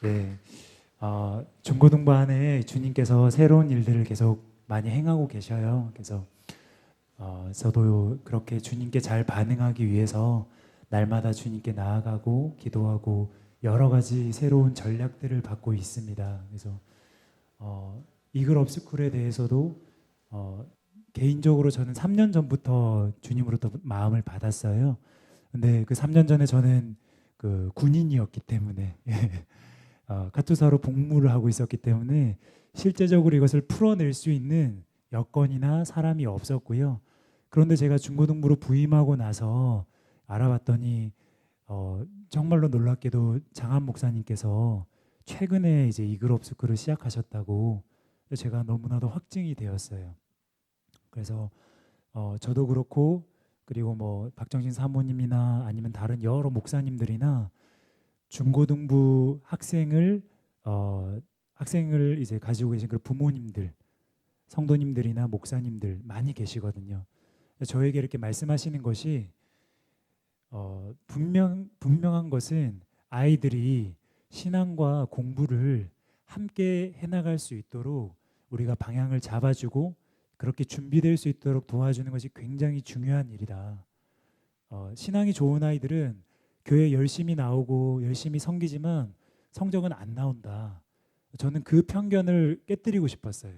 네, 중고등부 안에 주님께서 새로운 일들을 계속 많이 행하고 계셔요. 그래서 저도 그렇게 주님께 잘 반응하기 위해서 날마다 주님께 나아가고 기도하고 여러 가지 새로운 전략들을 받고 있습니다. 그래서 이글 업스쿨에 대해서도 어, 개인적으로 저는 3년 전부터 주님으로부터 마음을 받았어요. 근데 그 3년 전에 저는 그 군인이었기 때문에 카투사로 복무를 하고 있었기 때문에 실제적으로 이것을 풀어낼 수 있는 여건이나 사람이 없었고요. 그런데 제가 중고등부로 부임하고 나서 알아봤더니 정말로 놀랍게도 장한 목사님께서 최근에 이제 이글옵스쿨을 시작하셨다고 제가 너무나도 확증이 되었어요. 그래서 저도 그렇고 그리고 뭐 박정진 사모님이나 아니면 다른 여러 목사님들이나 중고등부 학생을 이제 가지고 계신 그 부모님들, 성도님들이나 목사님들 많이 계시거든요. 저에게 이렇게 말씀하시는 것이 분명한 것은 아이들이 신앙과 공부를 함께 해나갈 수 있도록 우리가 방향을 잡아주고 그렇게 준비될 수 있도록 도와주는 것이 굉장히 중요한 일이다. 신앙이 좋은 아이들은 교회 열심히 나오고 열심히 섬기지만 성적은 안 나온다. 저는 그 편견을 깨뜨리고 싶었어요.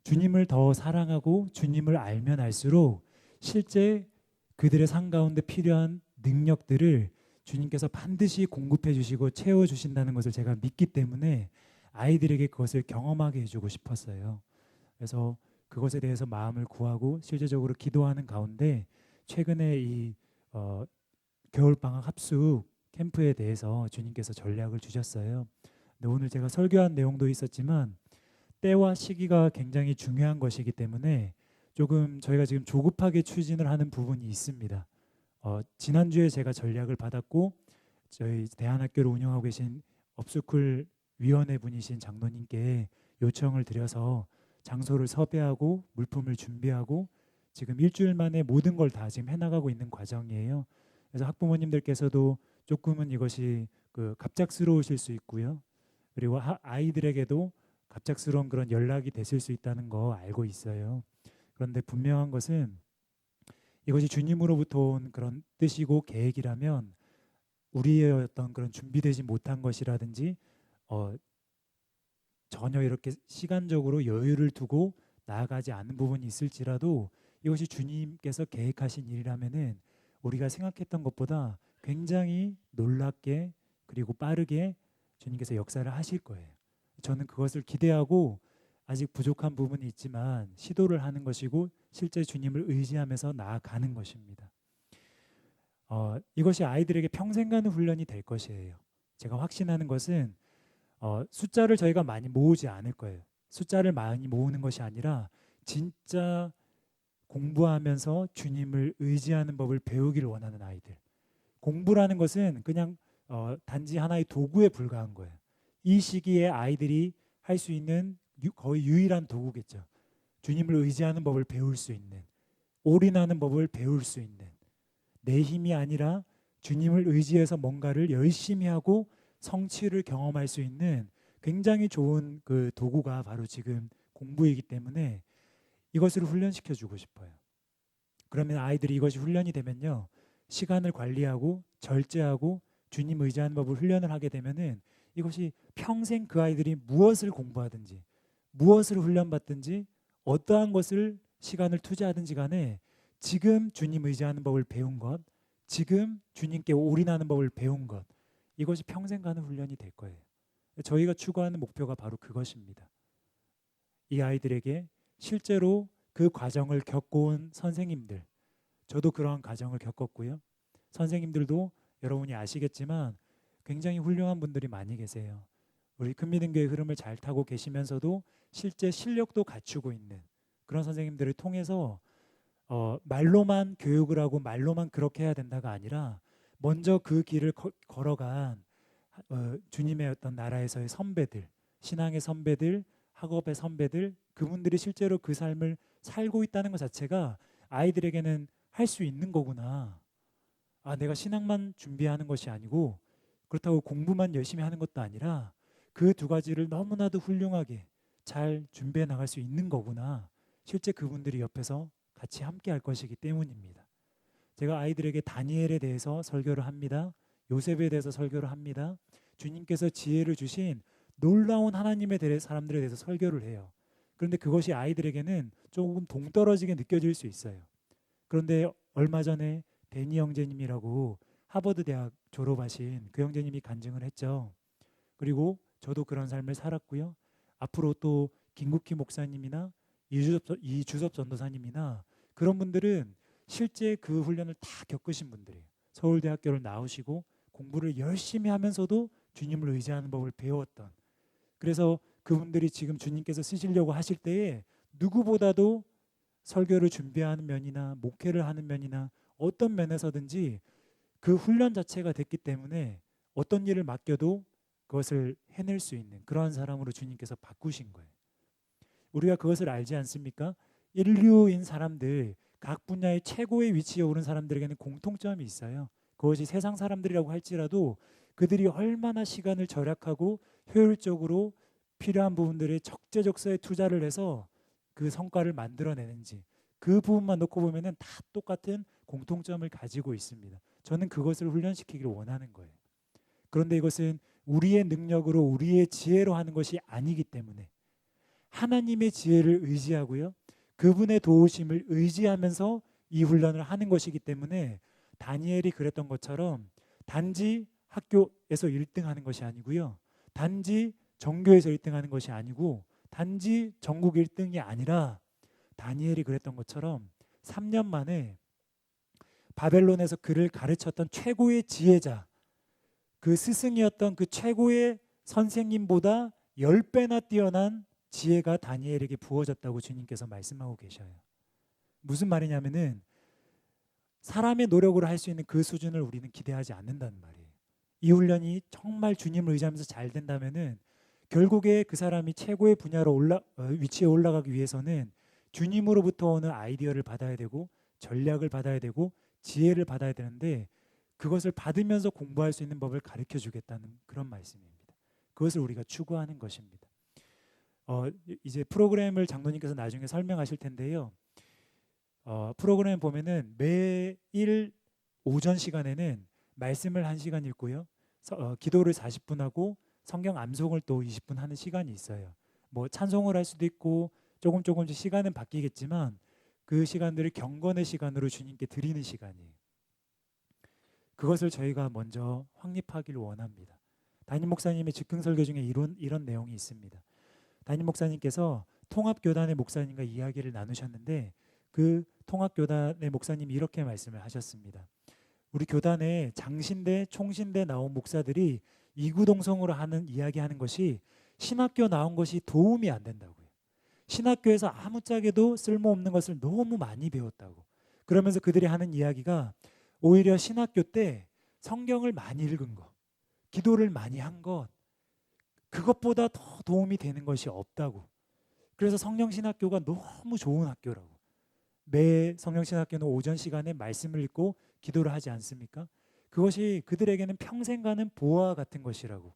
주님을 더 사랑하고 주님을 알면 알수록 실제 그들의 삶 가운데 필요한 능력들을 주님께서 반드시 공급해 주시고 채워 주신다는 것을 제가 믿기 때문에 아이들에게 그것을 경험하게 해주고 싶었어요. 그래서 그것에 대해서 마음을 구하고 실제적으로 기도하는 가운데 최근에 이 어, 겨울방학 합숙 캠프에 대해서 주님께서 전략을 주셨어요. 근데 오늘 제가 설교한 내용도 있었지만 때와 시기가 굉장히 중요한 것이기 때문에 조금 저희가 지금 조급하게 추진을 하는 부분이 있습니다. 지난주에 제가 전략을 받았고 저희 대안학교를 운영하고 계신 업스쿨 위원회 분이신 장로님께 요청을 드려서 장소를 섭외하고 물품을 준비하고 지금 일주일 만에 모든 걸 다 지금 해나가고 있는 과정이에요. 그래서 학부모님들께서도 조금은 이것이 그 갑작스러우실 수 있고요. 그리고 아이들에게도 갑작스러운 그런 연락이 됐을 수 있다는 거 알고 있어요. 그런데 분명한 것은 이것이 주님으로부터 온 그런 뜻이고 계획이라면 우리의 어떤 그런 준비되지 못한 것이라든지 어, 전혀 이렇게 시간적으로 여유를 두고 나아가지 않는 부분이 있을지라도 이것이 주님께서 계획하신 일이라면은 우리가 생각했던 것보다 굉장히 놀랍게 그리고 빠르게 주님께서 역사를 하실 거예요. 저는 그것을 기대하고 아직 부족한 부분이 있지만 시도를 하는 것이고 실제 주님을 의지하면서 나아가는 것입니다. 이것이 아이들에게 평생 가는 훈련이 될 것이에요. 제가 확신하는 것은 숫자를 저희가 많이 모으지 않을 거예요. 숫자를 많이 모으는 것이 아니라 진짜 공부하면서 주님을 의지하는 법을 배우기를 원하는 아이들. 공부라는 것은 그냥 단지 하나의 도구에 불과한 거예요. 이 시기에 아이들이 할 수 있는 거의 유일한 도구겠죠. 주님을 의지하는 법을 배울 수 있는, 올인하는 법을 배울 수 있는, 내 힘이 아니라 주님을 의지해서 뭔가를 열심히 하고 성취를 경험할 수 있는 굉장히 좋은 그 도구가 바로 지금 공부이기 때문에 이것을 훈련시켜 주고 싶어요. 그러면 아이들이 이것이 훈련이 되면요. 시간을 관리하고 절제하고 주님 의지하는 법을 훈련을 하게 되면은 이것이 평생 그 아이들이 무엇을 공부하든지 무엇을 훈련받든지 어떠한 것을 시간을 투자하든지 간에 지금 주님 의지하는 법을 배운 것, 지금 주님께 올인하는 법을 배운 것, 이것이 평생 가는 훈련이 될 거예요. 저희가 추구하는 목표가 바로 그것입니다. 이 아이들에게 실제로 그 과정을 겪어온 선생님들, 저도 그러한 과정을 겪었고요. 선생님들도 여러분이 아시겠지만 굉장히 훌륭한 분들이 많이 계세요. 우리 큰미등교의 흐름을 잘 타고 계시면서도 실제 실력도 갖추고 있는 그런 선생님들을 통해서 말로만 교육을 하고 말로만 그렇게 해야 된다가 아니라 먼저 그 길을 걸어간 주님의 어떤 나라에서의 선배들, 신앙의 선배들, 학업의 선배들, 그분들이 실제로 그 삶을 살고 있다는 것 자체가 아이들에게는 할 수 있는 거구나. 내가 신앙만 준비하는 것이 아니고 그렇다고 공부만 열심히 하는 것도 아니라 그 두 가지를 너무나도 훌륭하게 잘 준비해 나갈 수 있는 거구나. 실제 그분들이 옆에서 같이 함께 할 것이기 때문입니다. 제가 아이들에게 다니엘에 대해서 설교를 합니다. 요셉에 대해서 설교를 합니다. 주님께서 지혜를 주신 놀라운 하나님에 대해 사람들에 대해서 설교를 해요. 그런데 그것이 아이들에게는 조금 동떨어지게 느껴질 수 있어요. 그런데 얼마 전에 데니 형제님이라고 하버드 대학 졸업하신 그 형제님이 간증을 했죠. 그리고 저도 그런 삶을 살았고요. 앞으로 또 김국희 목사님이나 이주섭 전도사님이나 그런 분들은 실제 그 훈련을 다 겪으신 분들이에요. 서울대학교를 나오시고 공부를 열심히 하면서도 주님을 의지하는 법을 배웠던, 그래서 그분들이 지금 주님께서 쓰시려고 하실 때에 누구보다도 설교를 준비하는 면이나 목회를 하는 면이나 어떤 면에서든지 그 훈련 자체가 됐기 때문에 어떤 일을 맡겨도 그것을 해낼 수 있는 그러한 사람으로 주님께서 바꾸신 거예요. 우리가 그것을 알지 않습니까? 인류인 사람들, 각 분야의 최고의 위치에 오른 사람들에게는 공통점이 있어요. 그것이 세상 사람들이라고 할지라도 그들이 얼마나 시간을 절약하고 효율적으로 필요한 부분들에 적재적소에 투자를 해서 그 성과를 만들어내는지, 그 부분만 놓고 보면은 다 똑같은 공통점을 가지고 있습니다. 저는 그것을 훈련시키기를 원하는 거예요. 그런데 이것은 우리의 능력으로 우리의 지혜로 하는 것이 아니기 때문에 하나님의 지혜를 의지하고요, 그분의 도우심을 의지하면서 이 훈련을 하는 것이기 때문에 다니엘이 그랬던 것처럼 단지 학교에서 1등 하는 것이 아니고요, 단지 전교에서 1등 하는 것이 아니고, 단지 전국 1등이 아니라 다니엘이 그랬던 것처럼 3년 만에 바벨론에서 그를 가르쳤던 최고의 지혜자, 그 스승이었던 그 최고의 선생님보다 10배나 뛰어난 지혜가 다니엘에게 부어졌다고 주님께서 말씀하고 계셔요. 무슨 말이냐면은 사람의 노력으로 할 수 있는 그 수준을 우리는 기대하지 않는다는 말이에요. 이 훈련이 정말 주님을 의지하면서 잘 된다면은 결국에 그 사람이 최고의 분야로 위치에 올라가기 위해서는 주님으로부터 오는 아이디어를 받아야 되고 전략을 받아야 되고 지혜를 받아야 되는데, 그것을 받으면서 공부할 수 있는 법을 가르쳐 주겠다는 그런 말씀입니다. 그것을 우리가 추구하는 것입니다. 이제 프로그램을 장로님께서 나중에 설명하실 텐데요. 프로그램 보면은 매일 오전 시간에는 말씀을 1시간 읽고요, 기도를 40분 하고 성경 암송을 또 20분 하는 시간이 있어요. 뭐 찬송을 할 수도 있고 조금씩 시간은 바뀌겠지만 그 시간들을 경건의 시간으로 주님께 드리는 시간이에요. 그것을 저희가 먼저 확립하기를 원합니다. 담임 목사님의 즉흥 설교 중에 이런 내용이 있습니다. 담임 목사님께서 통합교단의 목사님과 이야기를 나누셨는데, 그 통합교단의 목사님이 이렇게 말씀을 하셨습니다. 우리 교단에 장신대, 총신대 나온 목사들이 이구동성으로 이야기하는 것이 신학교 나온 것이 도움이 안 된다고요. 신학교에서 아무짝에도 쓸모없는 것을 너무 많이 배웠다고. 그러면서 그들이 하는 이야기가 오히려 신학교 때 성경을 많이 읽은 것, 기도를 많이 한 것, 그것보다 더 도움이 되는 것이 없다고. 그래서 성령신학교가 너무 좋은 학교라고. 매 성령신학교는 오전 시간에 말씀을 읽고 기도를 하지 않습니까? 그것이 그들에게는 평생 가는 보화 같은 것이라고.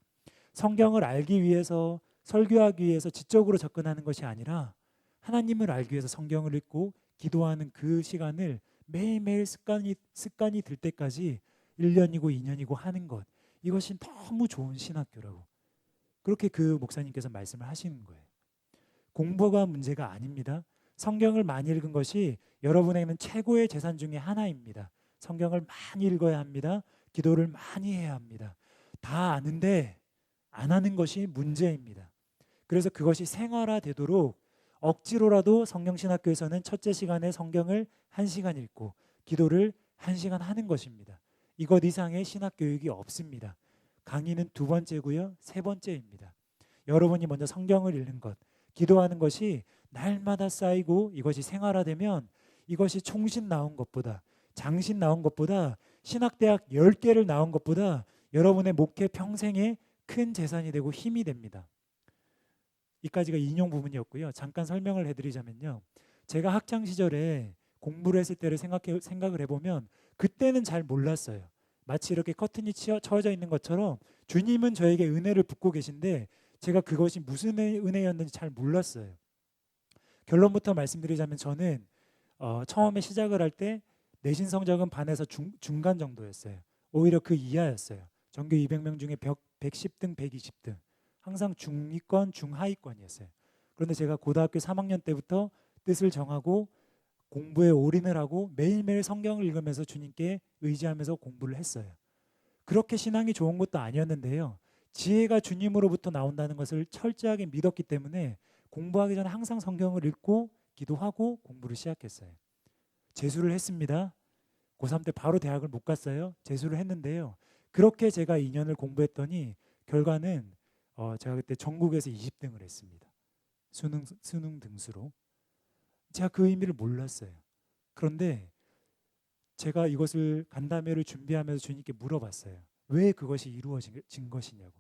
성경을 알기 위해서, 설교하기 위해서 지적으로 접근하는 것이 아니라 하나님을 알기 위해서 성경을 읽고 기도하는 그 시간을 매일매일 습관이 들 때까지 1년이고 2년이고 하는 것, 이것이 너무 좋은 신학교라고. 그렇게 그 목사님께서 말씀을 하시는 거예요. 공부가 문제가 아닙니다. 성경을 많이 읽은 것이 여러분에게는 최고의 재산 중에 하나입니다. 성경을 많이 읽어야 합니다. 기도를 많이 해야 합니다. 다 아는데 안 하는 것이 문제입니다. 그래서 그것이 생활화되도록 억지로라도 성령신학교에서는 첫째 시간에 성경을 1시간 읽고 기도를 1시간 하는 것입니다. 이것 이상의 신학교육이 없습니다. 강의는 2번째고요, 3번째입니다. 여러분이 먼저 성경을 읽는 것, 기도하는 것이 날마다 쌓이고 이것이 생활화되면 이것이 총신 나온 것보다, 장신 나온 것보다, 신학대학 10개를 나온 것보다 여러분의 목회 평생에 큰 재산이 되고 힘이 됩니다. 이까지가 인용 부분이었고요. 잠깐 설명을 해드리자면요, 제가 학창 시절에 공부를 했을 때를 생각을 해보면 그때는 잘 몰랐어요. 마치 이렇게 커튼이 쳐져 있는 것처럼 주님은 저에게 은혜를 붓고 계신데 제가 그것이 무슨 은혜였는지 잘 몰랐어요. 결론부터 말씀드리자면 저는 처음에 시작을 할 때 내신 성적은 반에서 중간 정도였어요. 오히려 그 이하였어요. 전교 200명 중에 110등, 120등. 항상 중위권, 중하위권이었어요. 그런데 제가 고등학교 3학년 때부터 뜻을 정하고 공부에 올인을 하고 매일매일 성경을 읽으면서 주님께 의지하면서 공부를 했어요. 그렇게 신앙이 좋은 것도 아니었는데요. 지혜가 주님으로부터 나온다는 것을 철저하게 믿었기 때문에 공부하기 전에 항상 성경을 읽고 기도하고 공부를 시작했어요. 재수를 했습니다. 고3 때 바로 대학을 못 갔어요. 재수를 했는데요. 그렇게 제가 2년을 공부했더니 결과는 제가 그때 전국에서 20등을 했습니다. 수능 등수로. 제가 그 의미를 몰랐어요. 그런데 제가 이것을 간담회를 준비하면서 주님께 물어봤어요. 왜 그것이 이루어진 것이냐고.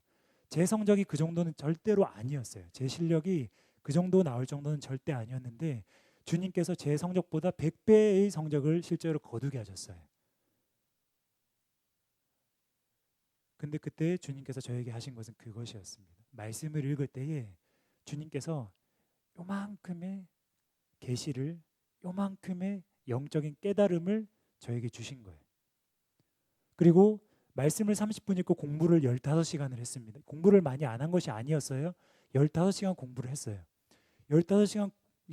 제 성적이 그 정도는 절대로 아니었어요. 제 실력이 그 정도 나올 정도는 절대 아니었는데 주님께서 제 성적보다 100배의 성적을 실제로 거두게 하셨어요. 근데 그때 주님께서 저에게 하신 것은 그것이었습니다. 말씀을 읽을 때에 주님께서 요만큼의 계시를, 요만큼의 영적인 깨달음을 저에게 주신 거예요. 그리고 말씀을 30분 읽고 공부를 15시간을 했습니다. 공부를 많이 안 한 것이 아니었어요. 15시간 공부를 했어요. 15시간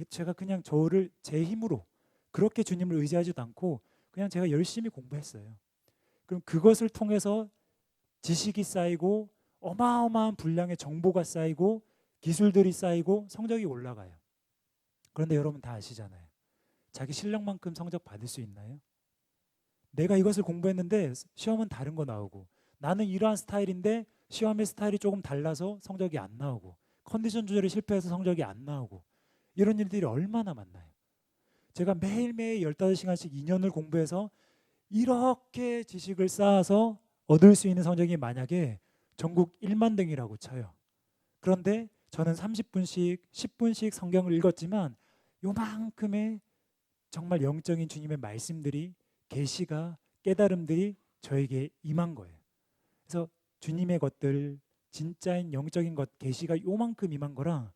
제가 그냥 저를 제 힘으로 그렇게 주님을 의지하지도 않고 그냥 제가 열심히 공부했어요. 그럼 그것을 통해서 지식이 쌓이고 어마어마한 분량의 정보가 쌓이고 기술들이 쌓이고 성적이 올라가요. 그런데 여러분 다 아시잖아요. 자기 실력만큼 성적 받을 수 있나요? 내가 이것을 공부했는데 시험은 다른 거 나오고 나는 이러한 스타일인데 시험의 스타일이 조금 달라서 성적이 안 나오고 컨디션 조절에 실패해서 성적이 안 나오고 이런 일들이 얼마나 많나요? 제가 매일매일 15시간씩 2년을 공부해서 이렇게 지식을 쌓아서 얻을 수 있는 성적이 만약에 전국 1만 등이라고 쳐요. 그런데 저는 30분씩 10분씩 성경을 읽었지만 요만큼의 정말 영적인 주님의 말씀들이 계시가 깨달음들이 저에게 임한 거예요. 그래서 주님의 것들 진짜인 영적인 것 계시가 요만큼 임한 거랑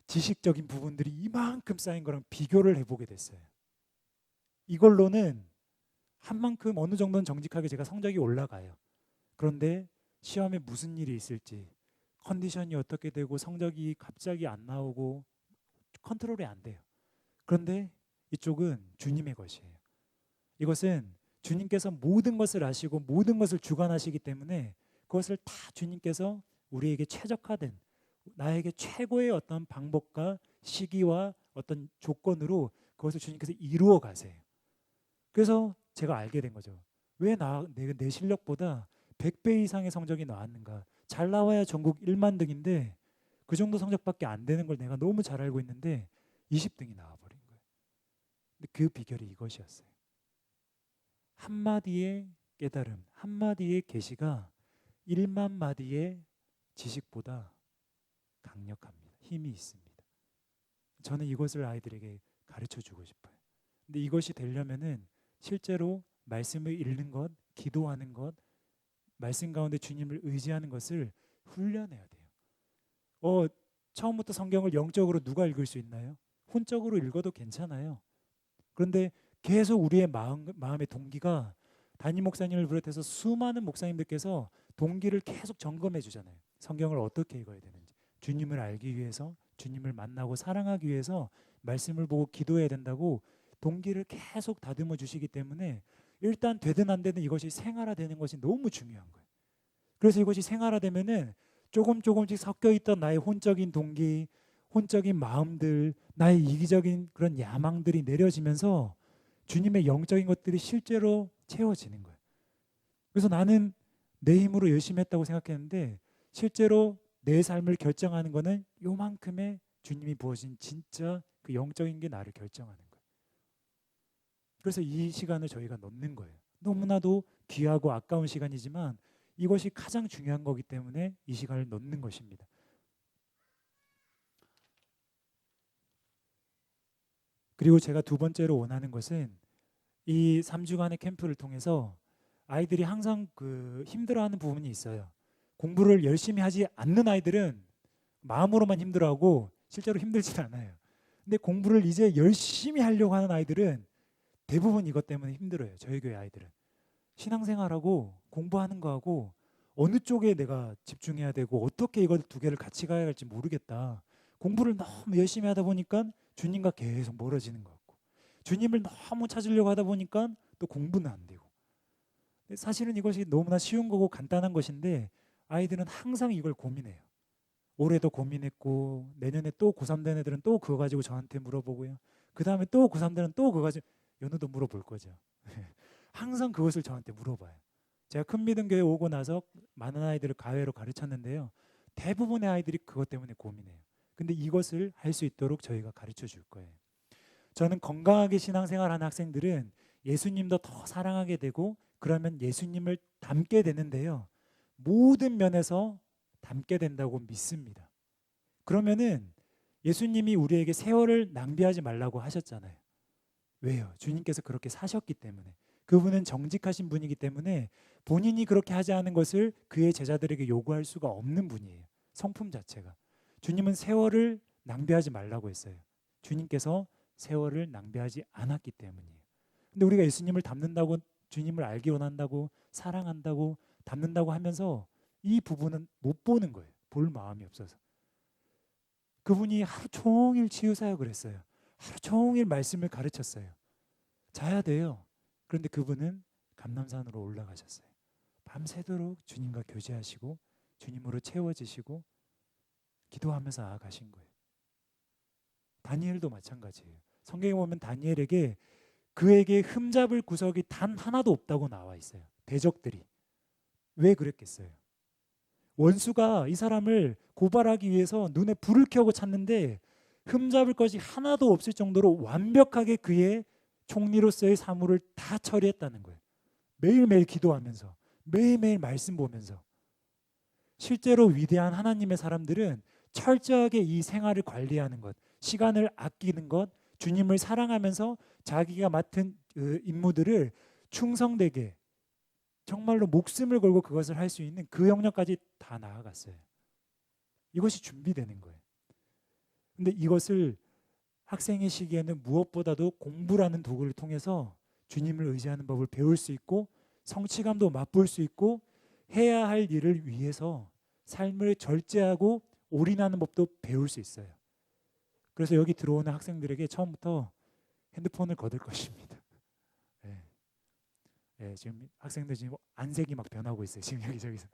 지식적인 부분들이 이만큼 쌓인 거랑 비교를 해보게 됐어요. 이걸로는 한 만큼 어느 정도는 정직하게 제가 성적이 올라가요. 그런데 시험에 무슨 일이 있을지 컨디션이 어떻게 되고 성적이 갑자기 안 나오고 컨트롤이 안 돼요. 그런데 이쪽은 주님의 것이에요. 이것은 주님께서 모든 것을 아시고 모든 것을 주관하시기 때문에 그것을 다 주님께서 우리에게 최적화된 나에게 최고의 어떤 방법과 시기와 어떤 조건으로 그것을 주님께서 이루어 가세요. 그래서 제가 알게 된 거죠. 왜 내 실력보다 100배 이상의 성적이 나왔는가. 잘 나와야 전국 1만 등인데 그 정도 성적밖에 안 되는 걸 내가 너무 잘 알고 있는데 20등이 나와버린 거예요. 근데 그 비결이 이것이었어요. 한마디의 깨달음, 한마디의 계시가 1만 마디의 지식보다 강력합니다. 힘이 있습니다. 저는 이것을 아이들에게 가르쳐 주고 싶어요. 근데 이것이 되려면은 실제로 말씀을 읽는 것, 기도하는 것, 말씀 가운데 주님을 의지하는 것을 훈련해야 돼요. 처음부터 성경을 영적으로 누가 읽을 수 있나요? 혼적으로 읽어도 괜찮아요. 그런데 계속 우리의 마음의 동기가 담임 목사님을 비롯해서 수많은 목사님들께서 동기를 계속 점검해 주잖아요. 성경을 어떻게 읽어야 되는지, 주님을 알기 위해서, 주님을 만나고 사랑하기 위해서 말씀을 보고 기도해야 된다고 동기를 계속 다듬어 주시기 때문에 일단 되든 안 되든 이것이 생활화되는 것이 너무 중요한 거예요. 그래서 이것이 생활화되면은 조금씩 섞여 있던 나의 혼적인 동기, 혼적인 마음들, 나의 이기적인 그런 야망들이 내려지면서 주님의 영적인 것들이 실제로 채워지는 거예요. 그래서 나는 내 힘으로 열심히 했다고 생각했는데 실제로 내 삶을 결정하는 거는 요만큼의 주님이 부어진 진짜 그 영적인 게 나를 결정하는 거예요. 그래서 이 시간을 저희가 넣는 거예요. 너무나도 귀하고 아까운 시간이지만 이것이 가장 중요한 거기 때문에 이 시간을 넣는 것입니다. 그리고 제가 두 번째로 원하는 것은 이 3주간의 캠프를 통해서 아이들이 항상 그 힘들어하는 부분이 있어요. 공부를 열심히 하지 않는 아이들은 마음으로만 힘들어하고 실제로 힘들진 않아요. 근데 공부를 이제 열심히 하려고 하는 아이들은 대부분 이것 때문에 힘들어요. 저희 교회 아이들은. 신앙생활하고 공부하는 거하고 어느 쪽에 내가 집중해야 되고 어떻게 이걸 두 개를 같이 가야 할지 모르겠다. 공부를 너무 열심히 하다 보니까 주님과 계속 멀어지는 것 같고, 주님을 너무 찾으려고 하다 보니까 또 공부는 안 되고. 사실은 이것이 너무나 쉬운 거고 간단한 것인데 아이들은 항상 이걸 고민해요. 올해도 고민했고, 내년에 또 고3 된 애들은 또 그거 가지고 저한테 물어보고요. 그 다음에 또 고3 되는 또 그거 가지고 연우도 물어볼 거죠. 항상 그것을 저한테 물어봐요. 제가 큰 믿음 교회 오고 나서 많은 아이들을 가외로 가르쳤는데요. 대부분의 아이들이 그것 때문에 고민해요. 근데 이것을 할 수 있도록 저희가 가르쳐 줄 거예요. 저는 건강하게 신앙생활하는 학생들은 예수님도 더 사랑하게 되고, 그러면 예수님을 닮게 되는데요. 모든 면에서 닮게 된다고 믿습니다. 그러면은 예수님이 우리에게 세월을 낭비하지 말라고 하셨잖아요. 왜요? 주님께서 그렇게 사셨기 때문에. 그분은 정직하신 분이기 때문에 본인이 그렇게 하지 않은 것을 그의 제자들에게 요구할 수가 없는 분이에요. 성품 자체가. 주님은 세월을 낭비하지 말라고 했어요. 주님께서 세월을 낭비하지 않았기 때문이에요. 근데 우리가 예수님을 닮는다고, 주님을 알기 원한다고, 사랑한다고, 닮는다고 하면서 이 부분은 못 보는 거예요. 볼 마음이 없어서. 그분이 하루 종일 치유사역을 했어요. 하루 종일 말씀을 가르쳤어요. 자야 돼요. 그런데 그분은 감람산으로 올라가셨어요. 밤새도록 주님과 교제하시고 주님으로 채워지시고 기도하면서 나아가신 거예요. 다니엘도 마찬가지예요. 성경에 보면 다니엘에게 그에게 흠잡을 구석이 단 하나도 없다고 나와 있어요. 대적들이. 왜 그랬겠어요? 원수가 이 사람을 고발하기 위해서 눈에 불을 켜고 찾는데 흠잡을 것이 하나도 없을 정도로 완벽하게 그의 총리로서의 사물을 다 처리했다는 거예요. 매일매일 기도하면서, 매일매일 말씀 보면서. 실제로 위대한 하나님의 사람들은 철저하게 이 생활을 관리하는 것, 시간을 아끼는 것, 주님을 사랑하면서 자기가 맡은 임무들을 충성되게 정말로 목숨을 걸고 그것을 할 수 있는 그 영역까지 다 나아갔어요. 이것이 준비되는 거예요. 근데 이것을 학생의 시기에는 무엇보다도 공부라는 도구를 통해서 주님을 의지하는 법을 배울 수 있고 성취감도 맛볼 수 있고 해야 할 일을 위해서 삶을 절제하고 올인하는 법도 배울 수 있어요. 그래서 여기 들어오는 학생들에게 처음부터 핸드폰을 거둘 것입니다. 네. 네, 지금 학생들 지금 안색이 막 변하고 있어요. 지금 여기저기서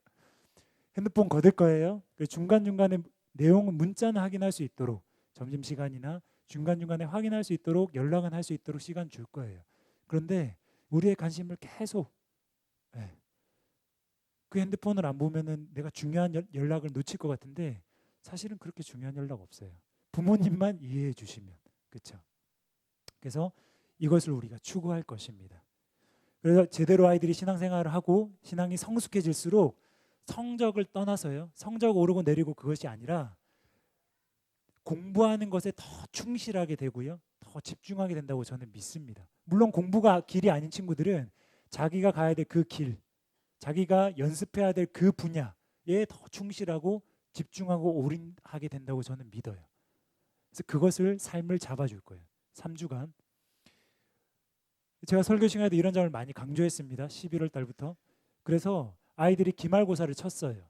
핸드폰 거둘 거예요. 중간중간에 내용 문자는 확인할 수 있도록 점심시간이나 중간중간에 확인할 수 있도록 연락은 할 수 있도록 시간 줄 거예요. 그런데 우리의 관심을 계속 그 핸드폰을 안 보면은 내가 중요한 연락을 놓칠 것 같은데 사실은 그렇게 중요한 연락 없어요. 부모님만 이해해 주시면. 그렇죠? 그래서 이것을 우리가 추구할 것입니다. 그래서 제대로 아이들이 신앙생활을 하고 신앙이 성숙해질수록 성적을 떠나서요. 성적 오르고 내리고 그것이 아니라 공부하는 것에 더 충실하게 되고요. 더 집중하게 된다고 저는 믿습니다. 물론 공부가 길이 아닌 친구들은 자기가 가야 될 그 길, 자기가 연습해야 될 그 분야에 더 충실하고 집중하고 올인하게 된다고 저는 믿어요. 그래서 그것을 삶을 잡아줄 거예요. 3주간. 제가 설교 시간에도 이런 점을 많이 강조했습니다. 11월 달부터. 그래서 아이들이 기말고사를 쳤어요.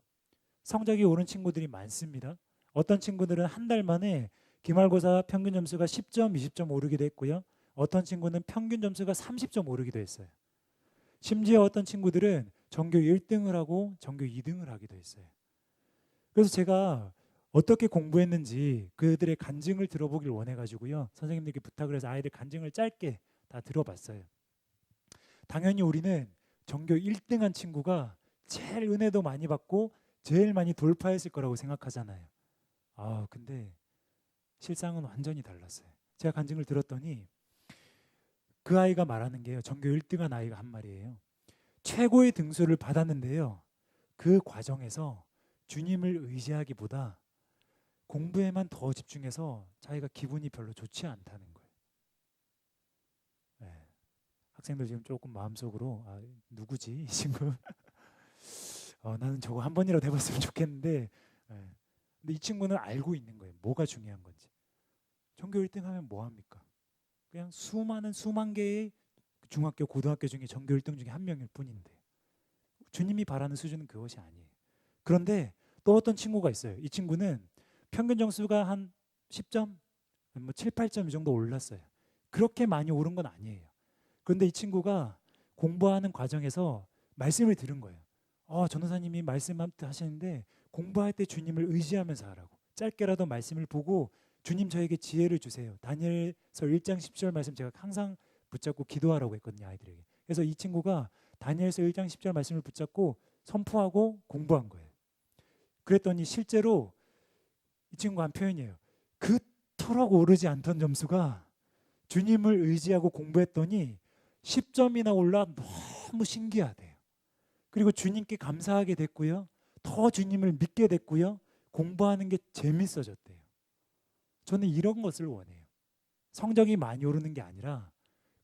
성적이 오른 친구들이 많습니다. 어떤 친구들은 한 달 만에 기말고사 평균 점수가 10점, 20점 오르기도 했고요. 어떤 친구는 평균 점수가 30점 오르기도 했어요. 심지어 어떤 친구들은 전교 1등을 하고 전교 2등을 하기도 했어요. 그래서 제가 어떻게 공부했는지 그들의 간증을 들어보길 원해가지고요. 선생님들께 부탁을 해서 아이들 간증을 짧게 다 들어봤어요. 당연히 우리는 전교 1등한 친구가 제일 은혜도 많이 받고 제일 많이 돌파했을 거라고 생각하잖아요. 근데 실상은 완전히 달랐어요. 제가 간증을 들었더니 그 아이가 말하는 게요. 전교 1등한 아이가 한 말이에요. 최고의 등수를 받았는데요. 그 과정에서 주님을 의지하기보다 공부에만 더 집중해서 자기가 기분이 별로 좋지 않다는 거예요. 네. 학생들 지금 조금 마음속으로 누구지 이 친구? 나는 저거 한 번이라도 해봤으면 좋겠는데 근데 이 친구는 알고 있는 거예요. 뭐가 중요한 건지. 전교 1등 하면 뭐 합니까? 그냥 수만 개의 중학교, 고등학교 중에 전교 1등 중에 한 명일 뿐인데 주님이 바라는 수준은 그것이 아니에요. 그런데 또 어떤 친구가 있어요. 이 친구는 평균 점수가 한 10점, 뭐 7, 8점 이 정도 올랐어요. 그렇게 많이 오른 건 아니에요. 그런데 이 친구가 공부하는 과정에서 말씀을 들은 거예요. 전도사님이 말씀하시는데 공부할 때 주님을 의지하면서 하라고. 짧게라도 말씀을 보고 주님 저에게 지혜를 주세요. 다니엘서 1장 10절 말씀 제가 항상 붙잡고 기도하라고 했거든요, 아이들에게. 그래서 이 친구가 다니엘서 1장 10절 말씀을 붙잡고 선포하고 공부한 거예요. 그랬더니 실제로 이 친구가 한 표현이에요. 그토록 오르지 않던 점수가 주님을 의지하고 공부했더니 10점이나 올라 너무 신기하대요. 그리고 주님께 감사하게 됐고요. 더 주님을 믿게 됐고요. 공부하는 게 재밌어졌대요. 저는 이런 것을 원해요. 성적이 많이 오르는 게 아니라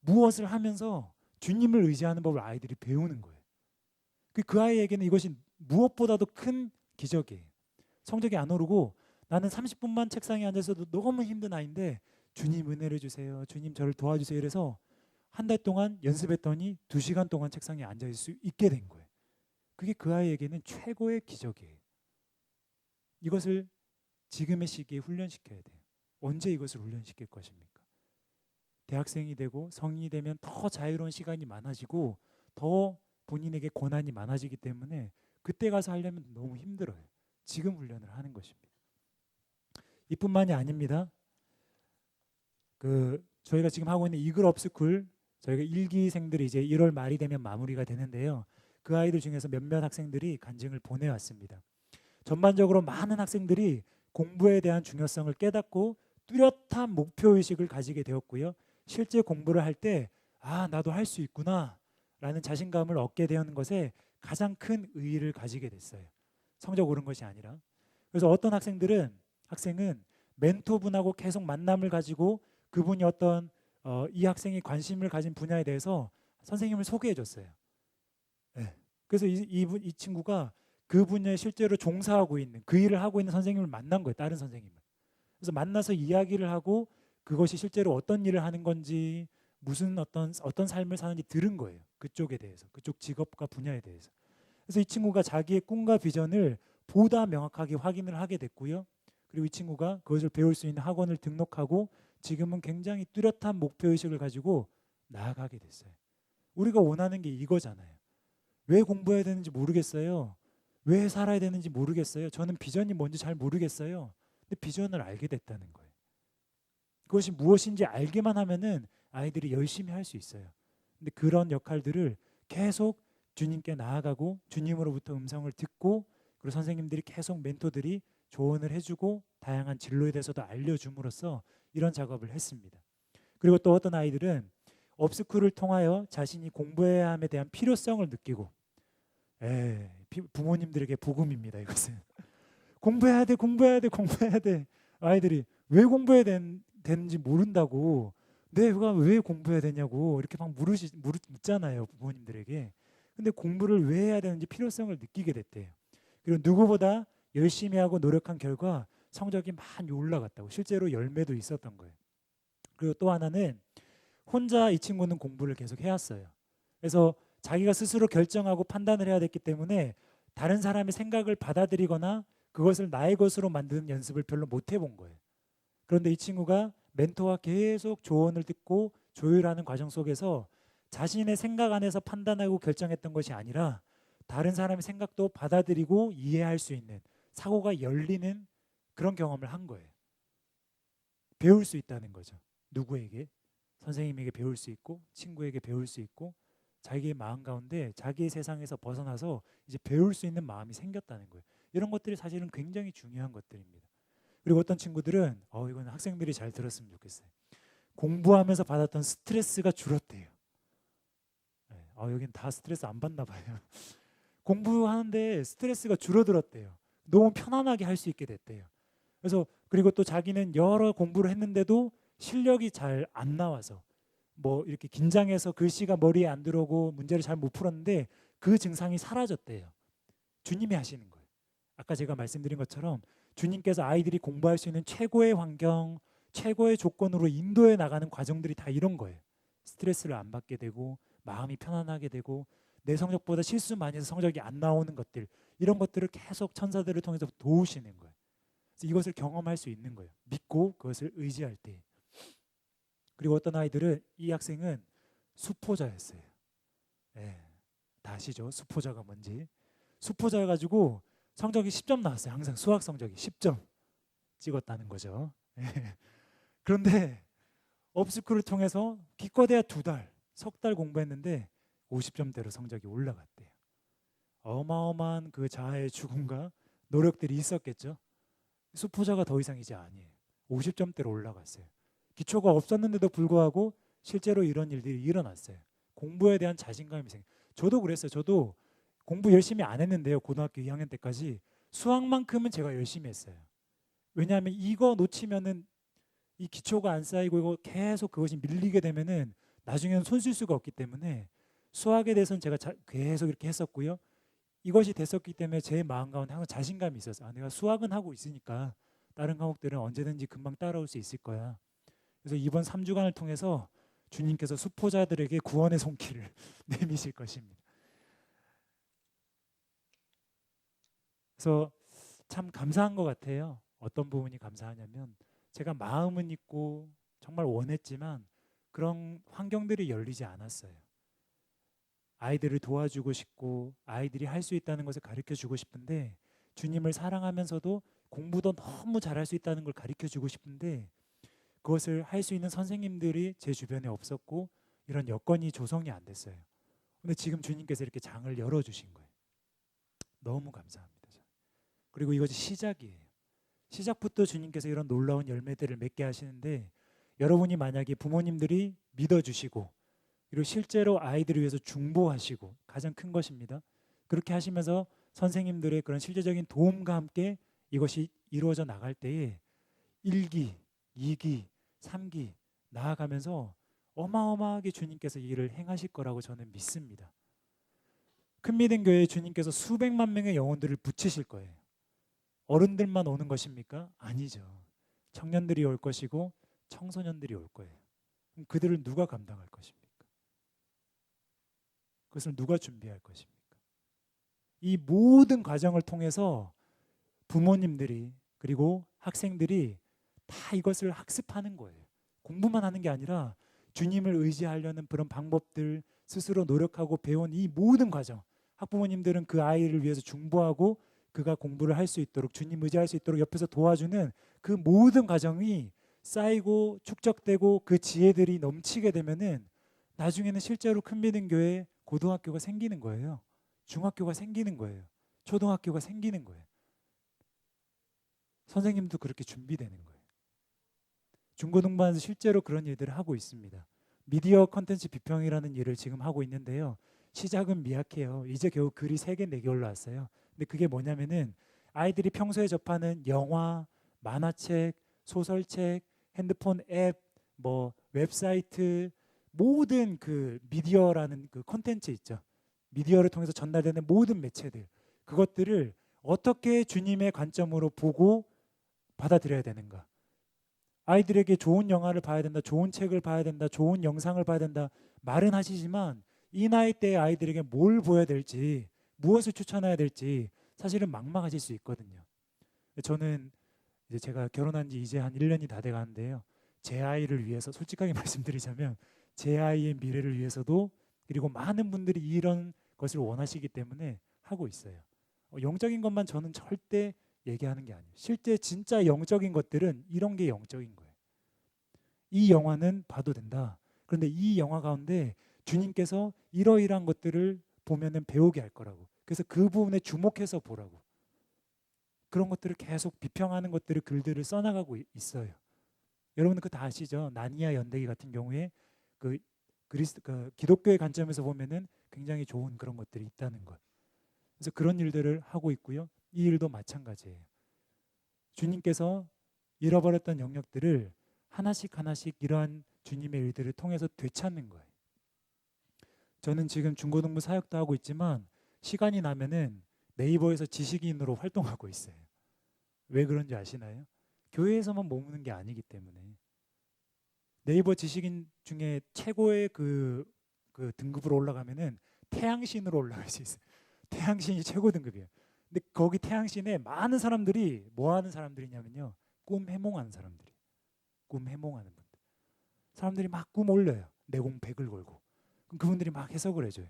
무엇을 하면서 주님을 의지하는 법을 아이들이 배우는 거예요. 그 아이에게는 이것이 무엇보다도 큰 기적이에요. 성적이 안 오르고 나는 30분만 책상에 앉아서도 너무 힘든 아이인데 주님 은혜를 주세요. 주님 저를 도와주세요. 이래서 한 달 동안 연습했더니 2시간 동안 책상에 앉아 있을 수 있게 된 거예요. 그게 그 아이에게는 최고의 기적이에요. 이것을 지금의 시기에 훈련시켜야 돼요. 언제 이것을 훈련시킬 것입니까? 대학생이 되고 성인이 되면 더 자유로운 시간이 많아지고 더 본인에게 권한이 많아지기 때문에 그때 가서 하려면 너무 힘들어요. 지금 훈련을 하는 것입니다. 이뿐만이 아닙니다. 저희가 지금 하고 있는 이글 업스쿨 저희가 1기생들이 이제 1월 말이 되면 마무리가 되는데요. 그 아이들 중에서 몇몇 학생들이 간증을 보내왔습니다. 전반적으로 많은 학생들이 공부에 대한 중요성을 깨닫고 뚜렷한 목표의식을 가지게 되었고요. 실제 공부를 할 때 나도 할 수 있구나 라는 자신감을 얻게 되는 것에 가장 큰 의의를 가지게 됐어요. 성적 오른 것이 아니라. 그래서 어떤 학생은 멘토분하고 계속 만남을 가지고 그분이 어떤 이 학생이 관심을 가진 분야에 대해서 선생님을 소개해 줬어요. 네. 그래서 이 친구가 그 분야에 실제로 종사하고 있는 그 일을 하고 있는 선생님을 만난 거예요. 다른 선생님을. 그래서 만나서 이야기를 하고 그것이 실제로 어떤 일을 하는 건지 무슨 어떤 삶을 사는지 들은 거예요. 그쪽에 대해서. 그쪽 직업과 분야에 대해서. 그래서 이 친구가 자기의 꿈과 비전을 보다 명확하게 확인을 하게 됐고요. 그리고 이 친구가 그것을 배울 수 있는 학원을 등록하고 지금은 굉장히 뚜렷한 목표의식을 가지고 나아가게 됐어요. 우리가 원하는 게 이거잖아요. 왜 공부해야 되는지 모르겠어요. 왜 살아야 되는지 모르겠어요. 저는 비전이 뭔지 잘 모르겠어요. 근데 비전을 알게 됐다는 거예요. 그것이 무엇인지 알기만 하면은 아이들이 열심히 할 수 있어요. 근데 그런 역할들을 계속 주님께 나아가고 주님으로부터 음성을 듣고 그리고 선생님들이 계속 멘토들이 조언을 해주고 다양한 진로에 대해서도 알려줌으로써 이런 작업을 했습니다. 그리고 또 어떤 아이들은 업스쿨을 통하여 자신이 공부해야 함에 대한 필요성을 느끼고 부모님들에게 복음입니다. 이것은 공부해야 돼. 아이들이 왜 공부해야 되는지 모른다고 내가 왜 공부해야 되냐고 이렇게 막 묻잖아요. 부모님들에게. 근데 공부를 왜 해야 되는지 필요성을 느끼게 됐대요. 그리고 누구보다 열심히 하고 노력한 결과 성적이 많이 올라갔다고 실제로 열매도 있었던 거예요. 그리고 또 하나는 혼자 이 친구는 공부를 계속 해왔어요. 그래서 자기가 스스로 결정하고 판단을 해야 됐기 때문에 다른 사람의 생각을 받아들이거나 그것을 나의 것으로 만드는 연습을 별로 못 해본 거예요. 그런데 이 친구가 멘토와 계속 조언을 듣고 조율하는 과정 속에서 자신의 생각 안에서 판단하고 결정했던 것이 아니라 다른 사람의 생각도 받아들이고 이해할 수 있는 사고가 열리는 그런 경험을 한 거예요. 배울 수 있다는 거죠. 누구에게? 선생님에게 배울 수 있고 친구에게 배울 수 있고 자기의 마음 가운데 자기의 세상에서 벗어나서 이제 배울 수 있는 마음이 생겼다는 거예요. 이런 것들이 사실은 굉장히 중요한 것들입니다. 그리고 어떤 친구들은 이건 학생들이 잘 들었으면 좋겠어요. 공부하면서 받았던 스트레스가 줄었대요. 여긴 다 스트레스 안 받나 봐요. 공부하는데 스트레스가 줄어들었대요. 너무 편안하게 할 수 있게 됐대요. 그래서 그리고 또 자기는 여러 공부를 했는데도 실력이 잘 안 나와서 뭐 이렇게 긴장해서 글씨가 머리에 안 들어오고 문제를 잘 못 풀었는데 그 증상이 사라졌대요. 주님이 하시는 거예요. 아까 제가 말씀드린 것처럼 주님께서 아이들이 공부할 수 있는 최고의 환경, 최고의 조건으로 인도해 나가는 과정들이 다 이런 거예요. 스트레스를 안 받게 되고 마음이 편안하게 되고 내 성적보다 실수 많이 해서 성적이 안 나오는 것들, 이런 것들을 계속 천사들을 통해서 도우시는 거예요. 그래서 이것을 경험할 수 있는 거예요. 믿고 그것을 의지할 때. 그리고 어떤 아이들은, 이 학생은 수포자였어요. 예, 다 아시죠? 수포자가 뭔지. 수포자여가지고 성적이 10점 나왔어요. 항상 수학 성적이 10점 찍었다는 거죠. 예. 그런데 업스쿨을 통해서 기껏해야 2달, 석 달 공부했는데 50점대로 성적이 올라갔대요. 어마어마한 그 자아의 죽음과 노력들이 있었겠죠. 수포자가 더 이상 이제 아니에요. 50점대로 올라갔어요. 기초가 없었는데도 불구하고 실제로 이런 일들이 일어났어요. 공부에 대한 자신감이 생겨. 저도 그랬어요. 저도 공부 열심히 안 했는데요. 고등학교 2학년 때까지 수학만큼은 제가 열심히 했어요. 왜냐하면 이거 놓치면은 이 기초가 안 쌓이고 이거 계속 그것이 밀리게 되면은 나중에는 손 쓸 수가 없기 때문에 수학에 대해서는 제가 계속 이렇게 했었고요. 이것이 됐었기 때문에 제 마음 가운데 항상 자신감이 있었어요. 아, 내가 수학은 하고 있으니까 다른 과목들은 언제든지 금방 따라올 수 있을 거야. 그래서 이번 3주간을 통해서 주님께서 수포자들에게 구원의 손길을 내미실 것입니다. 그래서 참 감사한 것 같아요. 어떤 부분이 감사하냐면 제가 마음은 있고 정말 원했지만 그런 환경들이 열리지 않았어요. 아이들을 도와주고 싶고 아이들이 할 수 있다는 것을 가르쳐 주고 싶은데, 주님을 사랑하면서도 공부도 너무 잘할 수 있다는 걸 가르쳐 주고 싶은데 그것을 할 수 있는 선생님들이 제 주변에 없었고 이런 여건이 조성이 안 됐어요. 근데 지금 주님께서 이렇게 장을 열어주신 거예요. 너무 감사합니다. 그리고 이것이 시작이에요. 시작부터 주님께서 이런 놀라운 열매들을 맺게 하시는데, 여러분이 만약에 부모님들이 믿어주시고 그리고 실제로 아이들을 위해서 중보하시고, 가장 큰 것입니다. 그렇게 하시면서 선생님들의 그런 실제적인 도움과 함께 이것이 이루어져 나갈 때에 1기, 2기, 3기 나아가면서 어마어마하게 주님께서 이 일을 행하실 거라고 저는 믿습니다. 큰미든 교회에 주님께서 수백만 명의 영혼들을 붙이실 거예요. 어른들만 오는 것입니까? 아니죠. 청년들이 올 것이고 청소년들이 올 거예요. 그럼 그들을 누가 감당할 것입니까? 그것을 누가 준비할 것입니까? 이 모든 과정을 통해서 부모님들이 그리고 학생들이 다 이것을 학습하는 거예요. 공부만 하는 게 아니라 주님을 의지하려는 그런 방법들, 스스로 노력하고 배운 이 모든 과정, 학부모님들은 그 아이를 위해서 중보하고 그가 공부를 할 수 있도록, 주님 의지할 수 있도록 옆에서 도와주는 그 모든 과정이 쌓이고 축적되고 그 지혜들이 넘치게 되면은 나중에는 실제로 큰미든 교회에 고등학교가 생기는 거예요. 중학교가 생기는 거예요. 초등학교가 생기는 거예요. 선생님도 그렇게 준비되는 거예요. 중고등부에서 실제로 그런 일들을 하고 있습니다. 미디어 컨텐츠 비평이라는 일을 지금 하고 있는데요. 시작은 미약해요. 이제 겨우 글이 3개, 4개 올라왔어요. 근데 그게 뭐냐면은 아이들이 평소에 접하는 영화, 만화책, 소설책, 핸드폰 앱, 뭐 웹사이트, 모든 그 미디어라는 그 컨텐츠 있죠. 미디어를 통해서 전달되는 모든 매체들, 그것들을 어떻게 주님의 관점으로 보고 받아들여야 되는가. 아이들에게 좋은 영화를 봐야 된다, 좋은 책을 봐야 된다, 좋은 영상을 봐야 된다 말은 하시지만 이 나이 때의 아이들에게 뭘 보여야 될지, 무엇을 추천해야 될지 사실은 막막하실 수 있거든요. 저는 이제 제가 결혼한 지 이제 한 1년이 다 돼 가는데요. 제 아이를 위해서 솔직하게 말씀드리자면 제 아이의 미래를 위해서도, 그리고 많은 분들이 이런 것을 원하시기 때문에 하고 있어요. 영적인 것만 저는 절대 얘기하는 게 아니에요. 실제 진짜 영적인 것들은 이런 게 영적인 거예요. 이 영화는 봐도 된다. 그런데 이 영화 가운데 주님께서 이러이러한 것들을 보면은 배우게 할 거라고. 그래서 그 부분에 주목해서 보라고. 그런 것들을 계속 비평하는 것들을, 글들을 써나가고 있어요. 여러분은 그거 다 아시죠? 나니아 연대기 같은 경우에 그 기독교의 관점에서 보면은 굉장히 좋은 그런 것들이 있다는 것. 그래서 그런 일들을 하고 있고요. 이 일도 마찬가지예요. 주님께서 잃어버렸던 영역들을 하나씩 하나씩 이러한 주님의 일들을 통해서 되찾는 거예요. 저는 지금 중고등부 사역도 하고 있지만 시간이 나면은 네이버에서 지식인으로 활동하고 있어요. 왜 그런지 아시나요? 교회에서만 머무는 게 아니기 때문에. 네이버 지식인 중에 최고의 그 등급으로 올라가면은 태양신으로 올라갈 수 있어요. 태양신이 최고 등급이에요. 근데 거기 태양신에 많은 사람들이 뭐 하는 사람들이냐면요. 꿈 해몽하는 사람들이. 꿈 해몽하는 분들. 사람들이 막 꿈 올려요. 내공 100을 걸고. 그럼 그분들이 막 해석을 해줘요.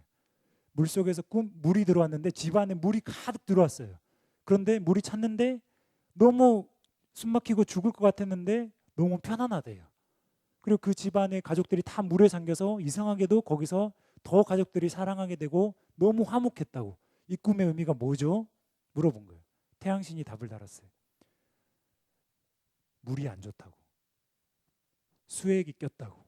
물속에서 물이 들어왔는데 집안에 물이 가득 들어왔어요. 그런데 물이 찼는데 너무 숨막히고 죽을 것 같았는데 너무 편안하대요. 그리고 그 집안의 가족들이 다 물에 잠겨서 이상하게도 거기서 더 가족들이 사랑하게 되고 너무 화목했다고. 이 꿈의 의미가 뭐죠? 물어본 거예요. 태양신이 답을 달았어요. 물이 안 좋다고. 수액이 꼈다고.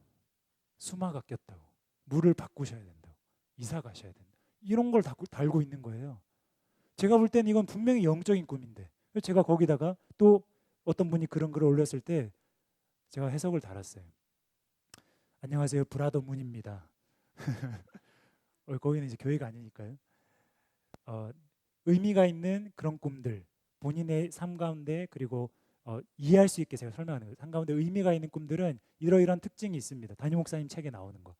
수마가 꼈다고. 물을 바꾸셔야 된다고. 이사 가셔야 된다. 이런 걸 달고 있는 거예요. 제가 볼 때는 이건 분명히 영적인 꿈인데 제가 거기다가 또 어떤 분이 그런 글을 올렸을 때 제가 해석을 달았어요. 안녕하세요. 브라더 문입니다. 거기는 이제 교회가 아니니까요. 의미가 있는 그런 꿈들, 본인의 삶 가운데 그리고 이해할 수 있게 제가 설명하는 거예요. 삶 가운데 의미가 있는 꿈들은 이러이러한 특징이 있습니다. 담임 목사님 책에 나오는 거.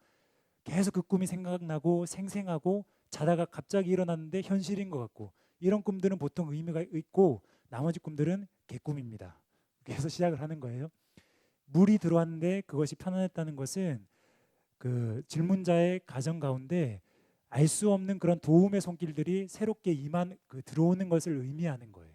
계속 그 꿈이 생각나고 생생하고 자다가 갑자기 일어났는데 현실인 것 같고 이런 꿈들은 보통 의미가 있고 나머지 꿈들은 개꿈입니다. 그래서 시작을 하는 거예요. 물이 들어왔는데 그것이 편안했다는 것은 그 질문자의 가정 가운데 알 수 없는 그런 도움의 손길들이 새롭게 들어오는 것을 의미하는 거예요.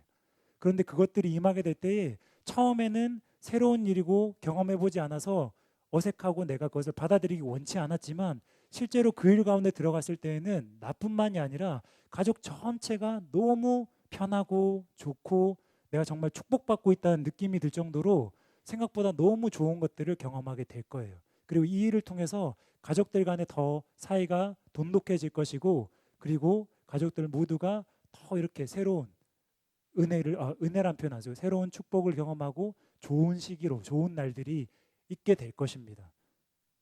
그런데 그것들이 임하게 될 때에 처음에는 새로운 일이고 경험해보지 않아서 어색하고 내가 그것을 받아들이기 원치 않았지만 실제로 그 일 가운데 들어갔을 때에는 나뿐만이 아니라 가족 전체가 너무 편하고 좋고 내가 정말 축복받고 있다는 느낌이 들 정도로 생각보다 너무 좋은 것들을 경험하게 될 거예요. 그리고 이 일을 통해서 가족들 간에 더 사이가 돈독해질 것이고 그리고 가족들 모두가 더 이렇게 새로운 은혜란 표현 하죠. 새로운 축복을 경험하고 좋은 시기로 좋은 날들이 있게 될 것입니다.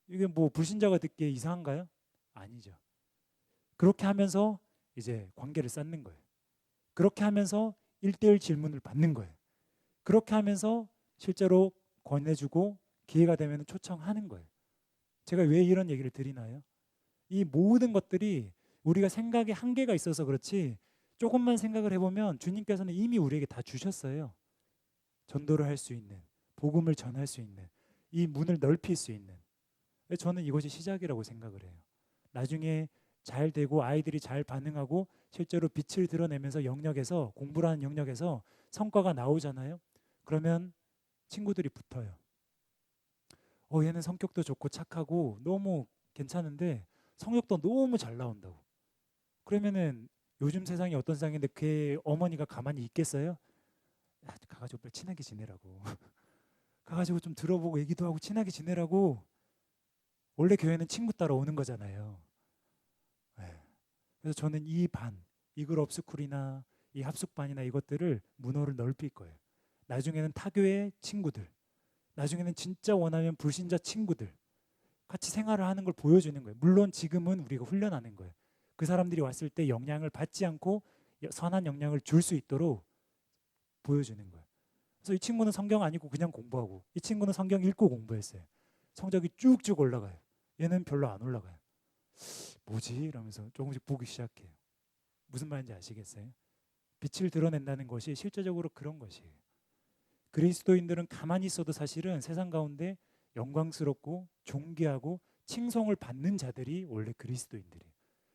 이게 뭐 불신자가 듣기에 이상한가요? 아니죠. 그렇게 하면서 이제 관계를 쌓는 거예요. 그렇게 하면서 1대1 질문을 받는 거예요. 그렇게 하면서 실제로 권해주고 기회가 되면 초청하는 거예요. 제가 왜 이런 얘기를 드리나요? 이 모든 것들이 우리가 생각에 한계가 있어서 그렇지 조금만 생각을 해보면 주님께서는 이미 우리에게 다 주셨어요. 전도를 할 수 있는, 복음을 전할 수 있는, 이 문을 넓힐 수 있는. 저는 이것이 시작이라고 생각을 해요. 나중에 잘 되고 아이들이 잘 반응하고 실제로 빛을 드러내면서 영역에서 공부를 하는 영역에서 성과가 나오잖아요. 그러면 친구들이 붙어요. 얘는 성격도 좋고 착하고 너무 괜찮은데 성격도 너무 잘 나온다고. 그러면은 요즘 세상이 어떤 세상인데 걔 어머니가 가만히 있겠어요? 가가지고 빨리 친하게 지내라고. 가가지고 좀 들어보고 얘기도 하고 친하게 지내라고. 원래 교회는 친구 따라 오는 거잖아요. 네. 그래서 저는 이 그룹 스쿨이나 이 합숙반이나 이것들을 문호를 넓힐 거예요. 나중에는 타교의 친구들, 나중에는 진짜 원하면 불신자 친구들 같이 생활을 하는 걸 보여주는 거예요. 물론 지금은 우리가 훈련하는 거예요. 그 사람들이 왔을 때 영향을 받지 않고 선한 영향을 줄 수 있도록 보여주는 거예요. 그래서 이 친구는 성경 안 읽고 그냥 공부하고 이 친구는 성경 읽고 공부했어요. 성적이 쭉쭉 올라가요. 얘는 별로 안 올라가요. 뭐지? 이러면서 조금씩 보기 시작해요. 무슨 말인지 아시겠어요? 빛을 드러낸다는 것이 실제적으로 그런 것이에요. 그리스도인들은 가만히 있어도 사실은 세상 가운데 영광스럽고 존귀하고 칭송을 받는 자들이 원래 그리스도인들이에요.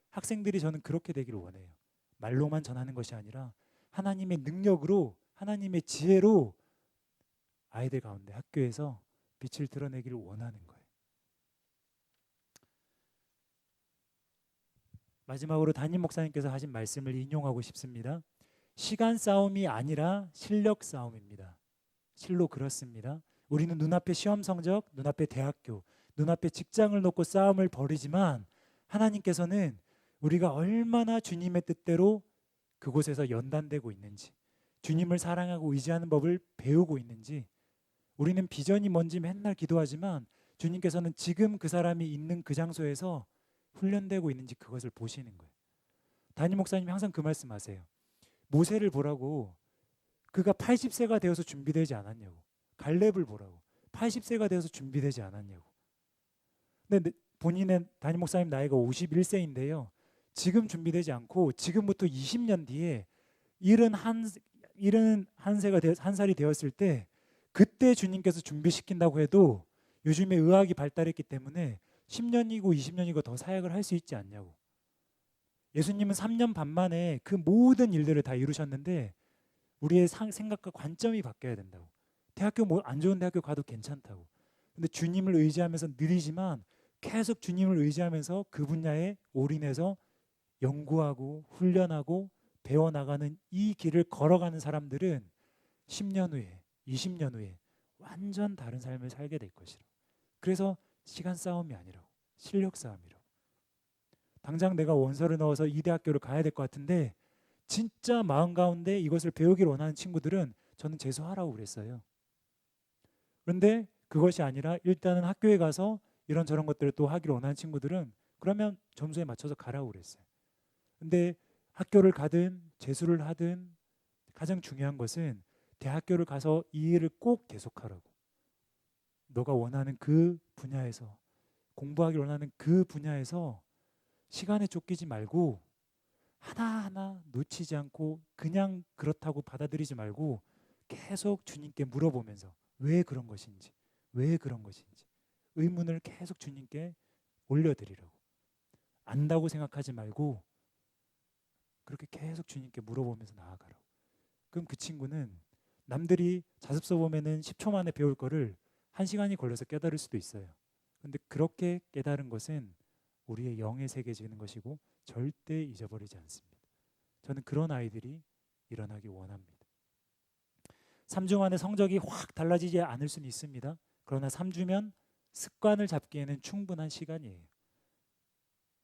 학생들이 저는 그렇게 되기를 원해요. 말로만 전하는 것이 아니라 하나님의 능력으로 하나님의 지혜로 아이들 가운데 학교에서 빛을 드러내기를 원하는 거예요. 마지막으로 담임 목사님께서 하신 말씀을 인용하고 싶습니다. 시간 싸움이 아니라 실력 싸움입니다. 실로 그렇습니다. 우리는 눈앞에 시험 성적, 눈앞에 대학교, 눈앞에 직장을 놓고 싸움을 벌이지만 하나님께서는 우리가 얼마나 주님의 뜻대로 그곳에서 연단되고 있는지, 주님을 사랑하고 의지하는 법을 배우고 있는지, 우리는 비전이 뭔지 맨날 기도하지만 주님께서는 지금 그 사람이 있는 그 장소에서 훈련되고 있는지 그것을 보시는 거예요. 담임 목사님이 항상 그 말씀하세요. 모세를 보라고. 그가 80세가 되어서 준비되지 않았냐고. 갈렙을 보라고. 80세가 되어서 준비되지 않았냐고. 근데 본인의 담임 목사님 나이가 51세인데요. 지금 준비되지 않고 지금부터 20년 뒤에 71세가 한 살이 되었을 때 그때 주님께서 준비시킨다고 해도 요즘에 의학이 발달했기 때문에 10년이고 20년이고 더 사역을 할 수 있지 않냐고. 예수님은 3년 반 만에 그 모든 일들을 다 이루셨는데 우리의 생각과 관점이 바뀌어야 된다고. 대학교 뭐 안 좋은 대학교 가도 괜찮다고. 근데 주님을 의지하면서 느리지만 계속 주님을 의지하면서 그 분야에 올인해서 연구하고 훈련하고 배워나가는 이 길을 걸어가는 사람들은 10년 후에 20년 후에 완전 다른 삶을 살게 될 것이라. 그래서 시간 싸움이 아니라고. 실력 싸움이라고. 당장 내가 원서를 넣어서 이 대학교를 가야 될 것 같은데 진짜 마음 가운데 이것을 배우길 원하는 친구들은 저는 재수하라고 그랬어요. 그런데 그것이 아니라 일단은 학교에 가서 이런저런 것들을 또 하기를 원하는 친구들은 그러면 점수에 맞춰서 가라고 그랬어요. 근데 학교를 가든 재수를 하든 가장 중요한 것은 대학교를 가서 이 일을 꼭 계속하라고. 너가 원하는 그 분야에서 공부하기 원하는 그 분야에서 시간에 쫓기지 말고 하나하나 놓치지 않고 그냥 그렇다고 받아들이지 말고 계속 주님께 물어보면서 왜 그런 것인지 왜 그런 것인지 의문을 계속 주님께 올려드리라고. 안다고 생각하지 말고 그렇게 계속 주님께 물어보면서 나아가라고. 그럼 그 친구는 남들이 자습서 보면은 10초 만에 배울 거를 1시간이 걸려서 깨달을 수도 있어요. 근데 그렇게 깨달은 것은 우리의 영에 새겨지는 것이고 절대 잊어버리지 않습니다. 저는 그런 아이들이 일어나기 원합니다. 3주 만에 성적이 확 달라지지 않을 수는 있습니다. 그러나 3주면 습관을 잡기에는 충분한 시간이에요.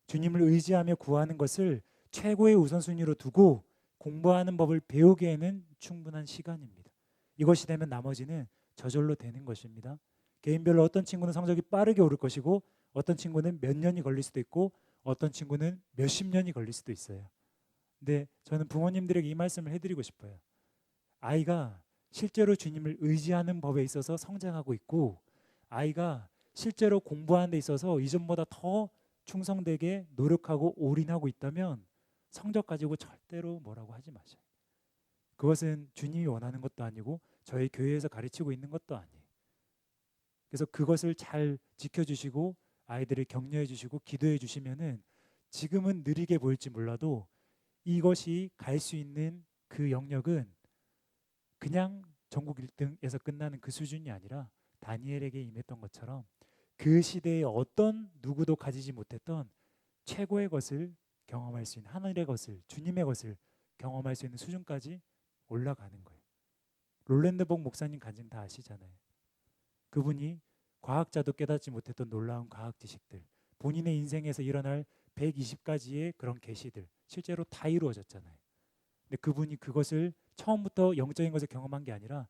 주님을 의지하며 구하는 것을 최고의 우선순위로 두고 공부하는 법을 배우기에는 충분한 시간입니다. 이것이 되면 나머지는 저절로 되는 것입니다. 개인별로 어떤 친구는 성적이 빠르게 오를 것이고 어떤 친구는 몇 년이 걸릴 수도 있고 어떤 친구는 몇십 년이 걸릴 수도 있어요. 근데 저는 부모님들에게 이 말씀을 해드리고 싶어요. 아이가 실제로 주님을 의지하는 법에 있어서 성장하고 있고 아이가 실제로 공부하는 데 있어서 이전보다 더 충성되게 노력하고 올인하고 있다면 성적 가지고 절대로 뭐라고 하지 마세요. 그것은 주님이 원하는 것도 아니고 저희 교회에서 가르치고 있는 것도 아니에요. 그래서 그것을 잘 지켜주시고 아이들을 격려해 주시고 기도해 주시면은 지금은 느리게 보일지 몰라도 이것이 갈 수 있는 그 영역은 그냥 전국 1등에서 끝나는 그 수준이 아니라 다니엘에게 임했던 것처럼 그 시대에 어떤 누구도 가지지 못했던 최고의 것을 경험할 수 있는 하늘의 것을 주님의 것을 경험할 수 있는 수준까지 올라가는 거예요. 롤랜드복 목사님 간증 다 아시잖아요. 그분이 과학자도 깨닫지 못했던 놀라운 과학 지식들, 본인의 인생에서 일어날 120가지의 그런 계시들 실제로 다 이루어졌잖아요. 근데 그분이 그것을 처음부터 영적인 것을 경험한 게 아니라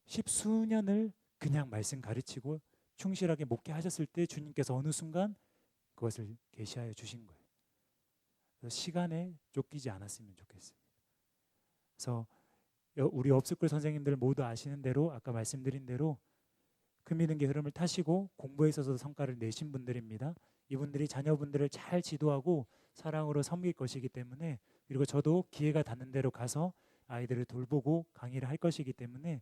십수년을 그냥 말씀 가르치고 충실하게 목회하셨을 때 주님께서 어느 순간 그것을 계시하여 주신 거예요. 그래서 시간에 쫓기지 않았으면 좋겠습니다. 그래서 우리 업스쿨 선생님들 모두 아시는 대로 아까 말씀드린 대로 금이등기 흐름을 타시고 공부에 있어서 성과를 내신 분들입니다. 이분들이 자녀분들을 잘 지도하고 사랑으로 섬길 것이기 때문에 그리고 저도 기회가 닿는 대로 가서 아이들을 돌보고 강의를 할 것이기 때문에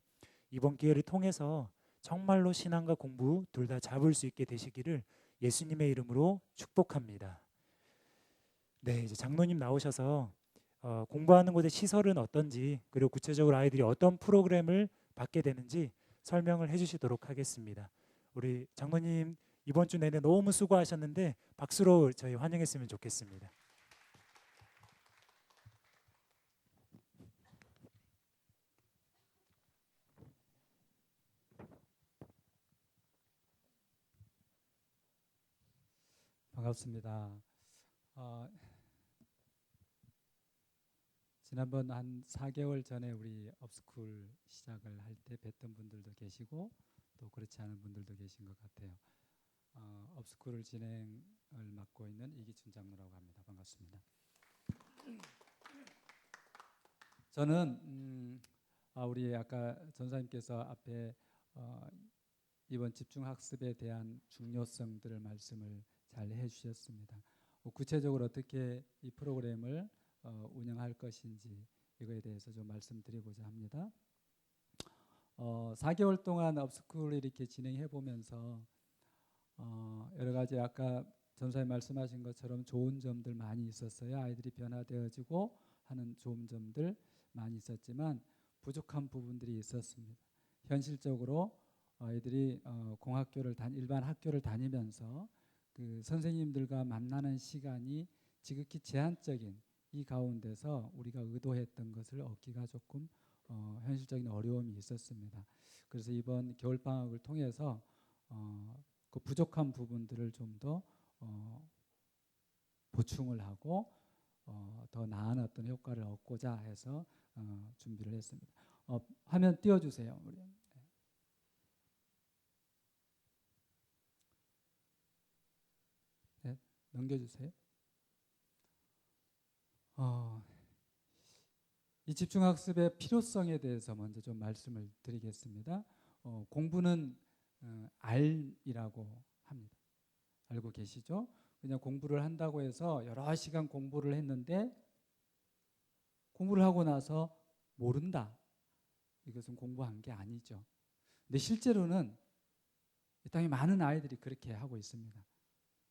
이번 기회를 통해서 정말로 신앙과 공부 둘 다 잡을 수 있게 되시기를 예수님의 이름으로 축복합니다. 네, 이제 장로님 나오셔서 공부하는 곳의 시설은 어떤지 그리고 구체적으로 아이들이 어떤 프로그램을 받게 되는지 설명을 해주시도록 하겠습니다. 우리 장로님 이번 주 내내 너무 수고하셨는데 박수로 저희 환영했으면 좋겠습니다. 반갑습니다. 어, 지난번 한 4개월 전에 우리 업스쿨 시작을 할 때 뵀던 분들도 계시고 또 그렇지 않은 분들도 계신 것 같아요. 업스쿨을 진행을 맡고 있는 이기춘 장로라고 합니다. 반갑습니다. 저는 우리 아까 전사님께서 앞에 이번 집중학습에 대한 중요성들을 말씀을 잘 해주셨습니다. 구체적으로 어떻게 이 프로그램을 운영할 것인지 이거에 대해서 좀 말씀드리고자 합니다. 4개월 동안 업스쿨을 이렇게 진행해 보면서 여러 가지 아까 전사님 말씀하신 것처럼 좋은 점들 많이 있었어요. 아이들이 변화되어지고 하는 좋은 점들 많이 있었지만 부족한 부분들이 있었습니다. 현실적으로 아이들이 일반 학교를 다니면서 그 선생님들과 만나는 시간이 지극히 제한적인 이 가운데서 우리가 의도했던 것을 얻기가 조금 현실적인 어려움이 있었습니다. 그래서 이번 겨울방학을 통해서 그 부족한 부분들을 좀 더 보충을 하고 더 나은 어떤 효과를 얻고자 해서 준비를 했습니다. 화면 띄워주세요. 우리. 네, 넘겨주세요. 이 집중학습의 필요성에 대해서 먼저 좀 말씀을 드리겠습니다. 공부는 알이라고 합니다. 알고 계시죠? 그냥 공부를 한다고 해서 여러 시간 공부를 했는데 공부를 하고 나서 모른다. 이것은 공부한 게 아니죠. 근데 실제로는 이 땅에 많은 아이들이 그렇게 하고 있습니다.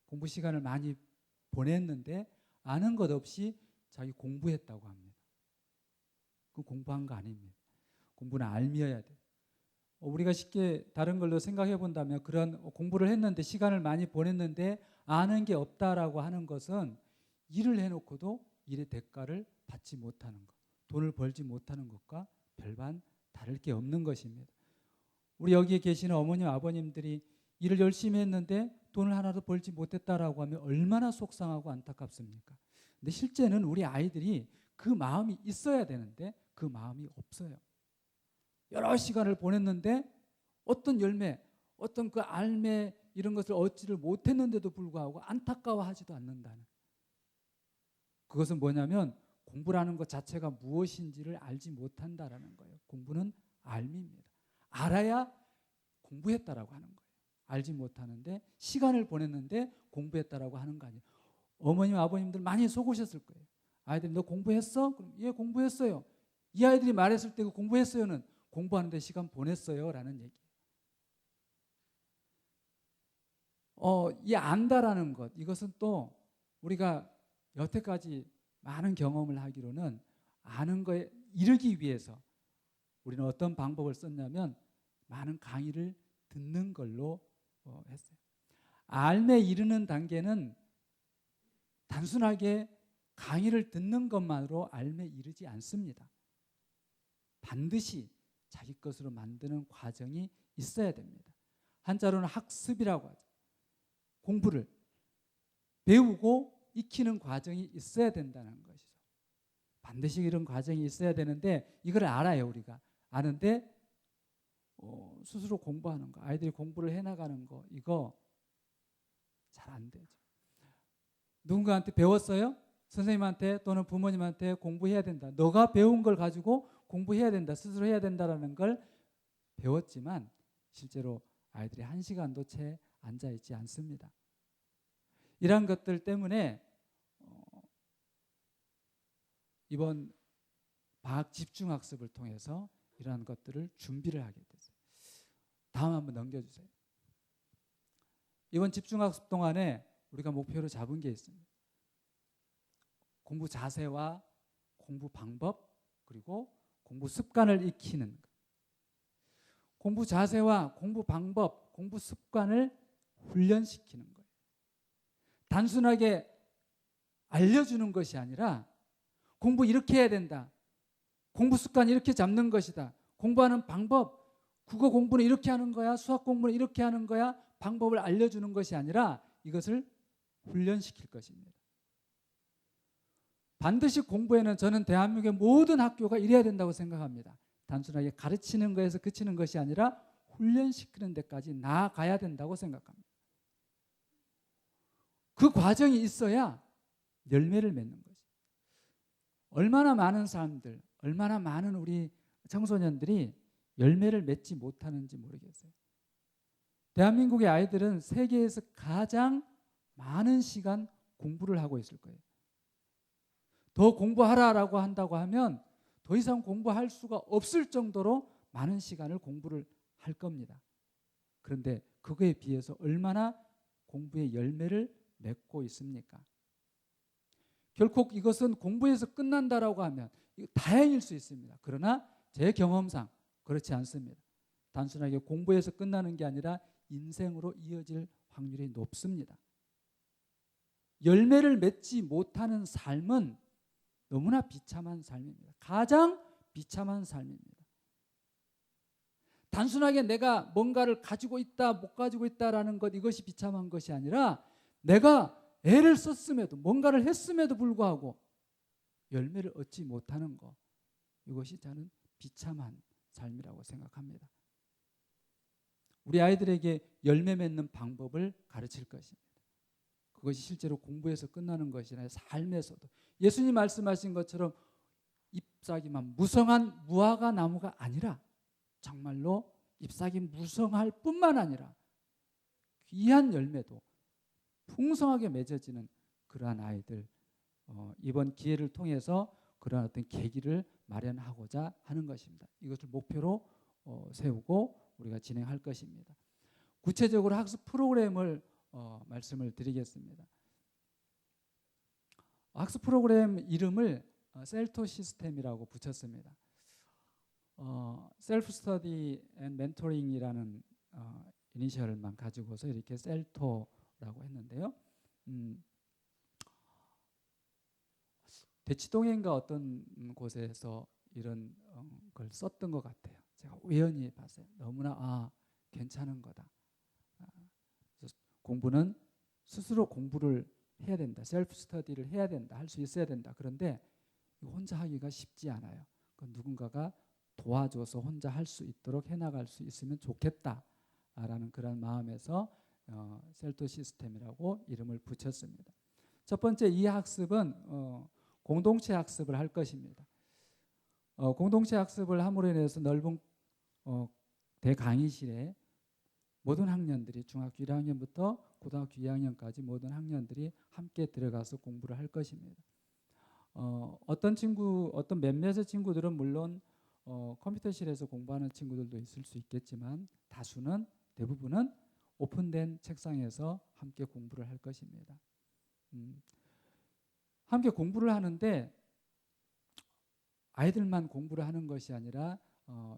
공부 시간을 많이 보냈는데 아는 것 없이 자기 공부했다고 합니다. 그 공부한 거 아닙니다. 공부는 알미어야 돼요. 우리가 쉽게 다른 걸로 생각해 본다면 그런 공부를 했는데 시간을 많이 보냈는데 아는 게 없다라고 하는 것은 일을 해놓고도 일의 대가를 받지 못하는 것, 돈을 벌지 못하는 것과 별반 다를 게 없는 것입니다. 우리 여기에 계시는 어머님, 아버님들이 일을 열심히 했는데 돈을 하나도 벌지 못했다라고 하면 얼마나 속상하고 안타깝습니까? 근데 실제는 우리 아이들이 그 마음이 있어야 되는데 그 마음이 없어요. 여러 시간을 보냈는데 어떤 열매, 어떤 그 알매 이런 것을 얻지를 못했는데도 불구하고 안타까워하지도 않는다는. 그것은 뭐냐면 공부라는 것 자체가 무엇인지를 알지 못한다라는 거예요. 공부는 알미입니다. 알아야 공부했다라고 하는 거예요. 알지 못하는데 시간을 보냈는데 공부했다라고 하는 거 아니에요. 어머님, 아버님들 많이 속으셨을 거예요. 아이들이 너 공부했어? 그럼 예, 공부했어요. 이 아이들이 말했을 때 그 공부했어요는 공부하는데 시간 보냈어요 라는 얘기예요. 이 안다라는 것, 이것은 또 우리가 여태까지 많은 경험을 하기로는 아는 거에 이르기 위해서 우리는 어떤 방법을 썼냐면 많은 강의를 듣는 걸로 했어요. 알매 이르는 단계는 단순하게 강의를 듣는 것만으로 알매 이르지 않습니다. 반드시 자기 것으로 만드는 과정이 있어야 됩니다. 한자로는 학습이라고 하죠. 공부를 배우고 익히는 과정이 있어야 된다는 것이죠. 반드시 이런 과정이 있어야 되는데 이걸 알아요. 우리가 아는데 스스로 공부하는 거, 아이들이 공부를 해나가는 거, 이거 잘 안 되죠. 누군가한테 배웠어요? 선생님한테 또는 부모님한테 공부해야 된다. 너가 배운 걸 가지고 공부해야 된다. 스스로 해야 된다라는 걸 배웠지만 실제로 아이들이 1시간도 채 앉아있지 않습니다. 이러한 것들 때문에 이번 방학 집중학습을 통해서 이러한 것들을 준비를 하게 됐어요. 다음 한번 넘겨주세요. 이번 집중학습 동안에 우리가 목표로 잡은 게 있습니다. 공부 자세와 공부 방법 그리고 공부 습관을 익히는 것. 공부 자세와 공부 방법, 공부 습관을 훈련시키는 거예요. 단순하게 알려주는 것이 아니라 공부 이렇게 해야 된다. 공부 습관 이렇게 잡는 것이다. 공부하는 방법, 국어 공부는 이렇게 하는 거야. 수학 공부는 이렇게 하는 거야. 방법을 알려주는 것이 아니라 이것을 훈련시킬 것입니다. 반드시 공부에는 저는 대한민국의 모든 학교가 이래야 된다고 생각합니다. 단순하게 가르치는 것에서 그치는 것이 아니라 훈련시키는 데까지 나아가야 된다고 생각합니다. 그 과정이 있어야 열매를 맺는 거죠. 얼마나 많은 사람들, 얼마나 많은 우리 청소년들이 열매를 맺지 못하는지 모르겠어요. 대한민국의 아이들은 세계에서 가장 많은 시간 공부를 하고 있을 거예요. 더 공부하라라고 한다고 하면 더 이상 공부할 수가 없을 정도로 많은 시간을 공부를 할 겁니다. 그런데 그거에 비해서 얼마나 공부의 열매를 맺고 있습니까? 결코 이것은 공부에서 끝난다라고 하면 다행일 수 있습니다. 그러나 제 경험상 그렇지 않습니다. 단순하게 공부에서 끝나는 게 아니라 인생으로 이어질 확률이 높습니다. 열매를 맺지 못하는 삶은 너무나 비참한 삶입니다. 가장 비참한 삶입니다. 단순하게 내가 뭔가를 가지고 있다, 못 가지고 있다라는 것, 이것이 비참한 것이 아니라 내가 애를 썼음에도, 뭔가를 했음에도 불구하고 열매를 얻지 못하는 것, 이것이 저는 비참한 삶이라고 생각합니다. 우리 아이들에게 열매 맺는 방법을 가르칠 것입니다. 그것이 실제로 공부에서 끝나는 것이 아니라 삶에서도 예수님 말씀하신 것처럼 잎사귀만 무성한 무화과 나무가 아니라 정말로 잎사귀 무성할 뿐만 아니라 귀한 열매도 풍성하게 맺어지는 그러한 아이들, 이번 기회를 통해서 그러한 어떤 계기를 마련하고자 하는 것입니다. 이것을 목표로 세우고 우리가 진행할 것입니다. 구체적으로 학습 프로그램을 말씀을 드리겠습니다. 학습 프로그램 이름을 셀토 시스템이라고 붙였습니다. 셀프 스터디 앤 멘토링이라는 이니셜만 가지고서 이렇게 셀토라고 했는데요. 대치동인가 어떤 곳에서 이런 걸 썼던 것 같아요. 제가 우연히 봤어요. 너무나 괜찮은 거다. 그래서 공부는 스스로 공부를 해야 된다. 셀프 스터디를 해야 된다. 할 수 있어야 된다. 그런데 혼자 하기가 쉽지 않아요. 누군가가 도와줘서 혼자 할 수 있도록 해나갈 수 있으면 좋겠다라는 그런 마음에서 셀토 시스템이라고 이름을 붙였습니다. 첫 번째, 이 학습은 공동체 학습을 할 것입니다. 공동체 학습을 함으로 인해서 넓은 대강의실에 모든 학년들이 중학교 1학년부터 고등학교 2학년까지 모든 학년들이 함께 들어가서 공부를 할 것입니다. 어떤 몇몇의 친구들은 물론 컴퓨터실에서 공부하는 친구들도 있을 수 있겠지만 대부분은 오픈된 책상에서 함께 공부를 할 것입니다. 함께 공부를 하는데 아이들만 공부를 하는 것이 아니라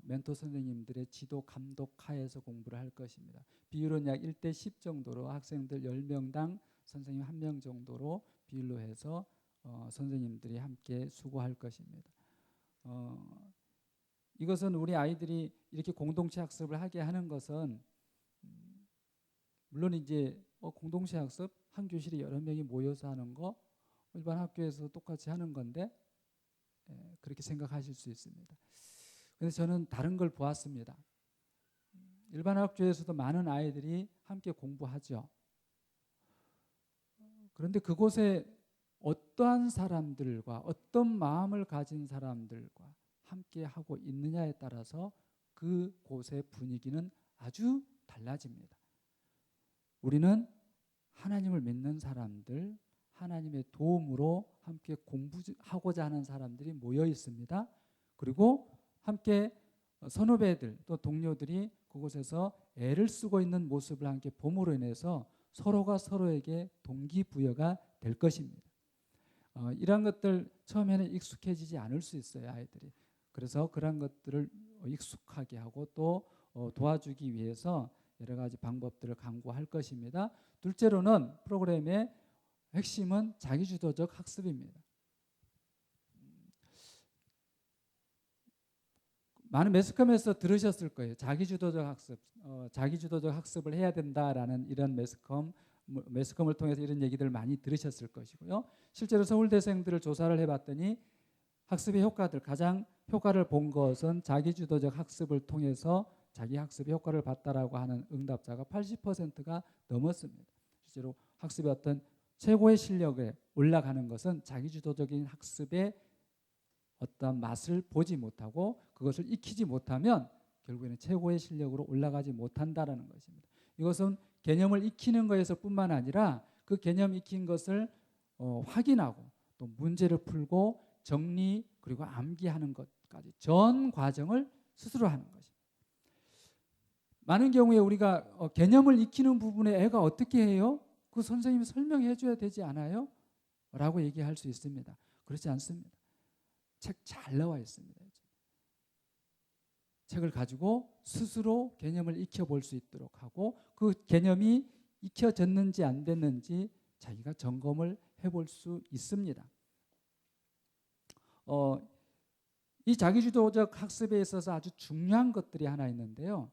멘토 선생님들의 지도 감독 하에서 공부를 할 것입니다. 비율은 약 1:10 정도로 학생들 10명당 선생님 1명 정도로 비율로 해서 선생님들이 함께 수고할 것입니다. 이것은 우리 아이들이 이렇게 공동체 학습을 하게 하는 것은 물론 이제 공동체 학습 한 교실에 여러 명이 모여서 하는 거 일반 학교에서 똑같이 하는 건데 그렇게 생각하실 수 있습니다. 그래서 저는 다른 걸 보았습니다. 일반 학교에서도 많은 아이들이 함께 공부하죠. 그런데 그곳에 어떠한 사람들과 어떤 마음을 가진 사람들과 함께 하고 있느냐에 따라서 그곳의 분위기는 아주 달라집니다. 우리는 하나님을 믿는 사람들, 하나님의 도움으로 함께 공부하고자 하는 사람들이 모여 있습니다. 그리고 함께 선후배들 또 동료들이 그곳에서 애를 쓰고 있는 모습을 함께 봄으로 인해서 서로가 서로에게 동기부여가 될 것입니다. 이런 것들 처음에는 익숙해지지 않을 수 있어요, 아이들이. 그래서 그런 것들을 익숙하게 하고 또 도와주기 위해서 여러 가지 방법들을 강구할 것입니다. 둘째로는 프로그램의 핵심은 자기주도적 학습입니다. 많은 매스컴에서 들으셨을 거예요. 자기주도적 학습, 자기주도적 학습을 해야 된다라는 이런 매스컴을 통해서 이런 얘기들을 많이 들으셨을 것이고요. 실제로 서울대생들을 조사를 해봤더니 학습의 효과들, 가장 효과를 본 것은 자기주도적 학습을 통해서 자기 학습의 효과를 봤다라고 하는 응답자가 80%가 넘었습니다. 실제로 학습의 어떤 최고의 실력에 올라가는 것은 자기주도적인 학습의 어떤 맛을 보지 못하고 그것을 익히지 못하면 결국에는 최고의 실력으로 올라가지 못한다라는 것입니다. 이것은 개념을 익히는 것에서뿐만 아니라 그 개념 익힌 것을 확인하고 또 문제를 풀고 정리 그리고 암기하는 것까지 전 과정을 스스로 하는 것입니다. 많은 경우에 우리가 개념을 익히는 부분에 애가 어떻게 해요? 그 선생님이 설명해 줘야 되지 않아요? 라고 얘기할 수 있습니다. 그렇지 않습니다. 책 잘 나와 있습니다. 책을 가지고 스스로 개념을 익혀볼 수 있도록 하고 그 개념이 익혀졌는지 안 됐는지 자기가 점검을 해볼 수 있습니다. 이 자기주도적 학습에 있어서 아주 중요한 것들이 하나 있는데요.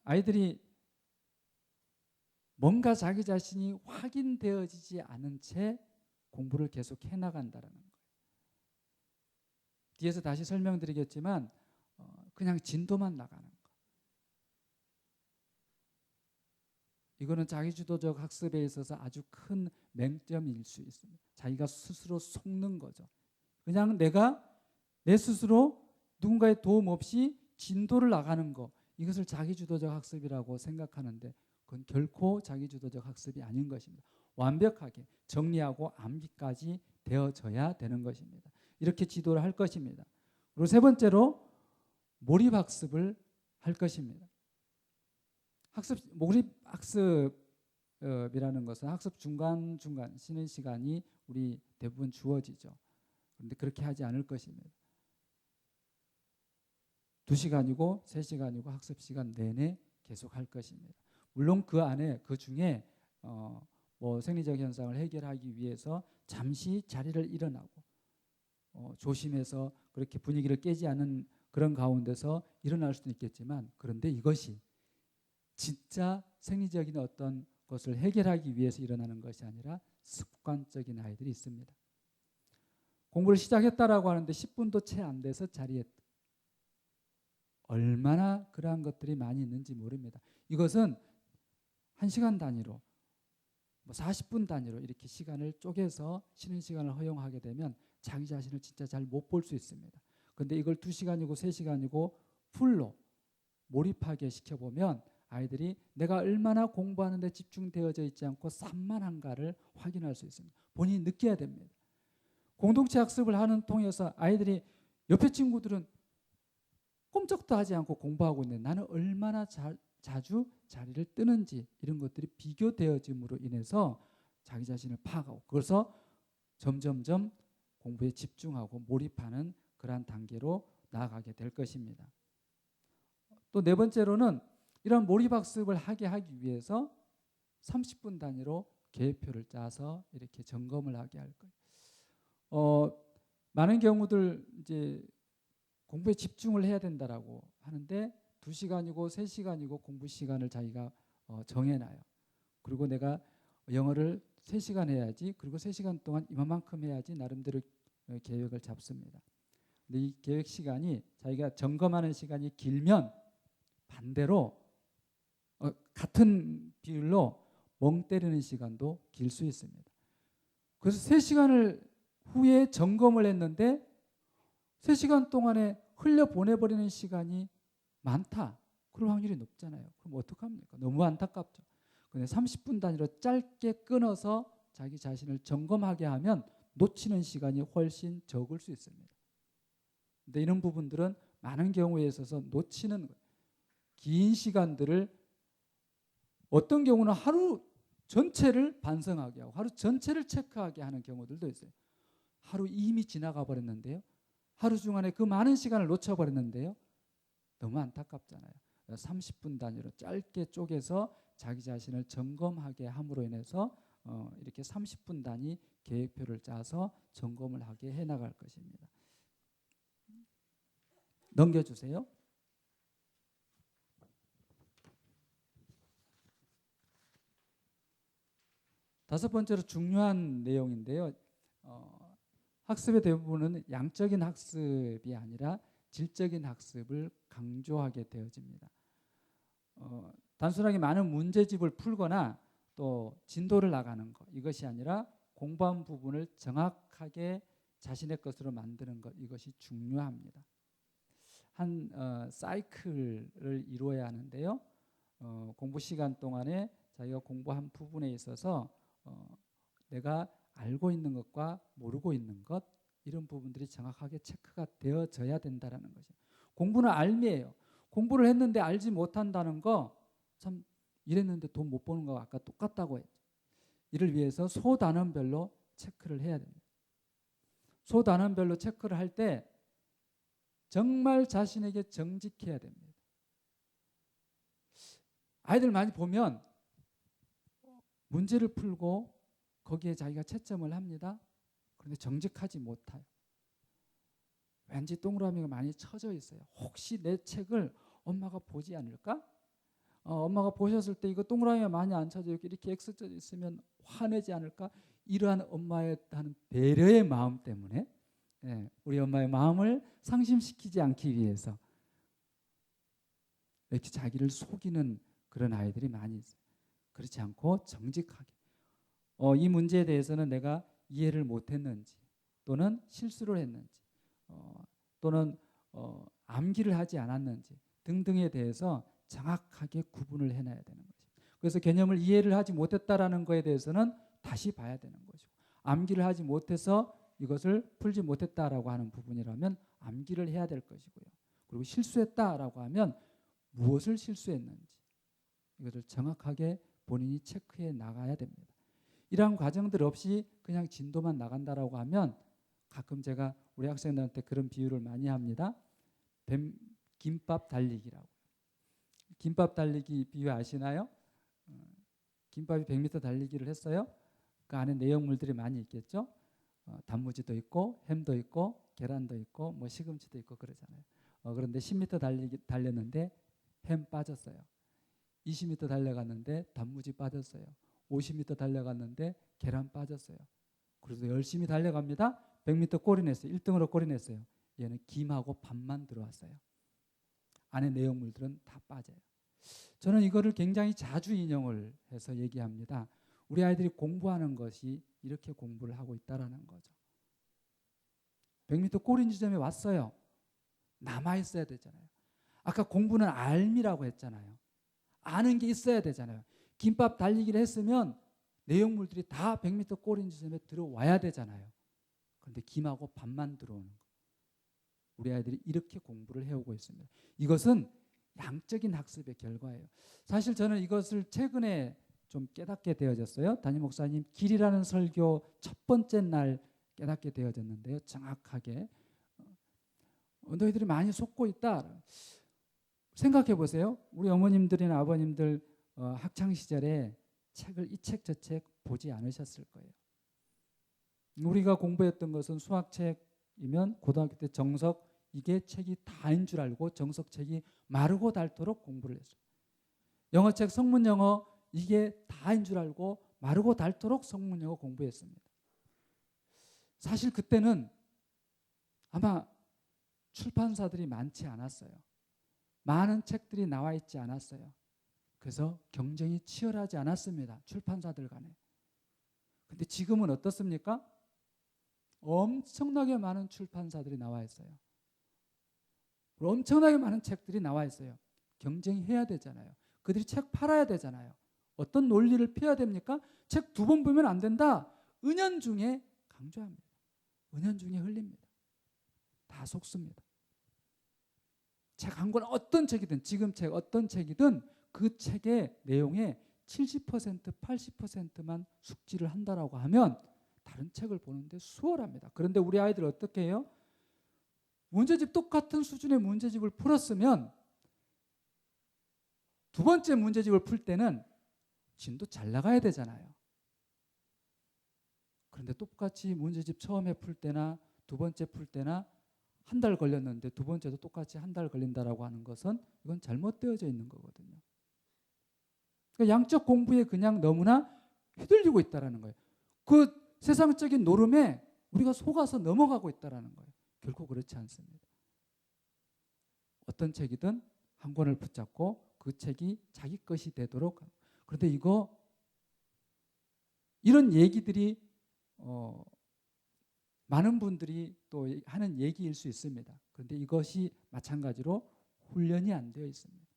아이들이 뭔가 자기 자신이 확인되어지지 않은 채 공부를 계속 해나간다는 거예요. 뒤에서 다시 설명드리겠지만 그냥 진도만 나가는 거. 이거는 자기주도적 학습에 있어서 아주 큰 맹점일 수 있습니다. 자기가 스스로 속는 거죠. 그냥 내가 내 스스로 누군가의 도움 없이 진도를 나가는 거, 이것을 자기주도적 학습이라고 생각하는데 그건 결코 자기주도적 학습이 아닌 것입니다. 완벽하게 정리하고 암기까지 되어져야 되는 것입니다. 이렇게 지도를 할 것입니다. 그리고 세 번째로 몰입학습을 할 것입니다. 몰입학습이라는 것은 학습 중간중간 쉬는 시간이 우리 대부분 주어지죠. 그런데 그렇게 하지 않을 것입니다. 2시간이고 3시간이고 학습 시간 내내 계속 할 것입니다. 물론 그 안에 그 중에 생리적 현상을 해결하기 위해서 잠시 자리를 일어나고 조심해서 그렇게 분위기를 깨지 않은 그런 가운데서 일어날 수도 있겠지만 그런데 이것이 진짜 생리적인 어떤 것을 해결하기 위해서 일어나는 것이 아니라 습관적인 아이들이 있습니다. 공부를 시작했다라고 하는데 10분도 채 안 돼서 자리에 얼마나 그러한 것들이 많이 있는지 모릅니다. 이것은 1시간 단위로 40분 단위로 이렇게 시간을 쪼개서 쉬는 시간을 허용하게 되면 자기 자신을 진짜 잘 못 볼 수 있습니다. 그런데 이걸 2시간이고 3시간이고 풀로 몰입하게 시켜보면 아이들이 내가 얼마나 공부하는데 집중되어져 있지 않고 산만한가를 확인할 수 있습니다. 본인이 느껴야 됩니다. 공동체 학습을 하는 통해서 아이들이 옆에 친구들은 꼼짝도 하지 않고 공부하고 있는데 나는 얼마나 자주 자리를 뜨는지 이런 것들이 비교되어짐으로 인해서 자기 자신을 파악하고 그래서 점점점 공부에 집중하고 몰입하는 그러한 단계로 나아가게 될 것입니다. 또 네 번째로는 이런 몰입학습을 하게 하기 위해서 30분 단위로 계획표를 짜서 이렇게 점검을 하게 할 거예요. 많은 경우들 이제 공부에 집중을 해야 된다라고 하는데 2시간이고 3시간이고 공부 시간을 자기가 정해놔요. 그리고 내가 영어를 3시간 해야지 그리고 3시간 동안 이만큼 해야지 나름대로 계획을 잡습니다. 근데 이 계획 시간이 자기가 점검하는 시간이 길면 반대로 같은 비율로 멍 때리는 시간도 길 수 있습니다. 그래서 3시간을 후에 점검을 했는데 3시간 동안에 흘려보내버리는 시간이 많다. 그럴 확률이 높잖아요. 그럼 어떡합니까? 너무 안타깝죠. 근데 30분 단위로 짧게 끊어서 자기 자신을 점검하게 하면 놓치는 시간이 훨씬 적을 수 있습니다. 근데 이런 부분들은 많은 경우에 있어서 놓치는 거예요. 긴 시간들을 어떤 경우는 하루 전체를 반성하게 하고 하루 전체를 체크하게 하는 경우들도 있어요. 하루 이미 지나가 버렸는데요. 하루 중간에 그 많은 시간을 놓쳐버렸는데요. 너무 안타깝잖아요. 30분 단위로 짧게 쪼개서 자기 자신을 점검하게 함으로 인해서 이렇게 30분 단위 계획표를 짜서 점검을 하게 해나갈 것입니다. 넘겨주세요. 다섯 번째로 중요한 내용인데요. 학습의 대부분은 양적인 학습이 아니라 질적인 학습을 강조하게 되어집니다. 단순하게 많은 문제집을 풀거나 또 진도를 나가는 것 이것이 아니라 공부한 부분을 정확하게 자신의 것으로 만드는 것, 이것이 중요합니다. 한 사이클을 이루어야 하는데요. 공부 시간 동안에 자기가 공부한 부분에 있어서 내가 알고 있는 것과 모르고 있는 것, 이런 부분들이 정확하게 체크가 되어져야 된다는 것이죠. 공부는 알미예요. 공부를 했는데 알지 못한다는 거, 참 이랬는데 돈 못 버는 거와 아까 똑같다고 했죠. 이를 위해서 소단원별로 체크를 해야 됩니다. 소단원별로 체크를 할 때 정말 자신에게 정직해야 됩니다. 아이들 많이 보면 문제를 풀고 거기에 자기가 채점을 합니다. 그런데 정직하지 못해요. 왠지 동그라미가 많이 쳐져 있어요. 혹시 내 책을 엄마가 보지 않을까? 엄마가 보셨을 때 이거 동그라미가 많이 안 쳐져 있고 이렇게 X 쳐 있으면 화내지 않을까? 이러한 엄마의 하는 배려의 마음 때문에, 우리 엄마의 마음을 상심시키지 않기 위해서 이렇게 자기를 속이는 그런 아이들이 많이 있어요. 그렇지 않고 정직하게 이 문제에 대해서는 내가 이해를 못했는지, 또는 실수를 했는지, 또는 암기를 하지 않았는지 등등에 대해서 정확하게 구분을 해놔야 되는 거죠. 그래서 개념을 이해를 하지 못했다라는 거에 대해서는 다시 봐야 되는 거죠. 암기를 하지 못해서 이것을 풀지 못했다라고 하는 부분이라면 암기를 해야 될 것이고요. 그리고 실수했다라고 하면 무엇을 실수했는지 이것을 정확하게 본인이 체크해 나가야 됩니다. 이러한 과정들 없이 그냥 진도만 나간다라고 하면, 가끔 제가 우리 학생들한테 그런 비유를 많이 합니다. 김밥 달리기라고. 김밥 달리기 비유 아시나요? 김밥이 100m 달리기를 했어요. 그 안에 내용물들이 많이 있겠죠. 단무지도 있고 햄도 있고 계란도 있고 뭐 시금치도 있고 그러잖아요. 그런데 10m 달렸는데 햄 빠졌어요. 20m 달려갔는데 단무지 빠졌어요. 50m 달려갔는데 계란 빠졌어요. 그래서 열심히 달려갑니다. 100m 골이 냈어요. 1등으로 골이 냈어요. 얘는 김하고 밥만 들어왔어요. 안에 내용물들은 다 빠져요. 저는 이거를 굉장히 자주 인용을 해서 얘기합니다. 우리 아이들이 공부하는 것이 이렇게 공부를 하고 있다라는 거죠. 100m 골인 지점에 왔어요. 남아있어야 되잖아요. 아까 공부는 알미라고 했잖아요. 아는 게 있어야 되잖아요. 김밥 달리기를 했으면 내용물들이 다 100m 골인 지점에 들어와야 되잖아요. 그런데 김하고 밥만 들어오는 거. 우리 아이들이 이렇게 공부를 해오고 있습니다. 이것은 양적인 학습의 결과예요. 사실 저는 이것을 최근에 좀 깨닫게 되어졌어요. 담임 목사님 길이라는 설교 첫 번째 날 깨닫게 되어졌는데요. 정확하게 너희들이 많이 속고 있다. 생각해 보세요. 우리 어머님들이나 아버님들 학창 시절에 책을 이 책 저 책 보지 않으셨을 거예요. 우리가 공부했던 것은 수학책이면 고등학교 때 정석, 이게 책이 다인 줄 알고 정석책이 마르고 닳도록 공부를 했어요. 영어책 성문영어, 이게 다인 줄 알고 마르고 닳도록 성문영어 공부했습니다. 사실 그때는 아마 출판사들이 많지 않았어요. 많은 책들이 나와 있지 않았어요. 그래서 경쟁이 치열하지 않았습니다. 출판사들 간에. 근데 지금은 어떻습니까? 엄청나게 많은 출판사들이 나와 있어요. 엄청나게 많은 책들이 나와 있어요. 경쟁해야 되잖아요. 그들이 책 팔아야 되잖아요. 어떤 논리를 펴야 됩니까? 책 2번 보면 안 된다. 은연중에 강조합니다. 은연중에 흘립니다. 다 속습니다. 책 한 권 어떤 책이든, 지금 책 어떤 책이든 그 책의 내용의 70%, 80%만 숙지를 한다라고 하면 다른 책을 보는데 수월합니다. 그런데 우리 아이들 어떻게 해요? 문제집 똑같은 수준의 문제집을 풀었으면 2번째 문제집을 풀 때는 진도 잘 나가야 되잖아요. 그런데 똑같이 문제집 처음에 풀 때나 2번째 풀 때나 한 달 걸렸는데 2번째도 똑같이 한 달 걸린다라고 하는 것은 이건 잘못되어져 있는 거거든요. 그러니까 양적 공부에 그냥 너무나 휘둘리고 있다라는 거예요. 그 세상적인 노름에 우리가 속아서 넘어가고 있다라는 거예요. 결코 그렇지 않습니다. 어떤 책이든 한 권을 붙잡고 그 책이 자기 것이 되도록. 그런데 이런 얘기들이 많은 분들이 또 하는 얘기일 수 있습니다. 그런데 이것이 마찬가지로 훈련이 안 되어 있습니다.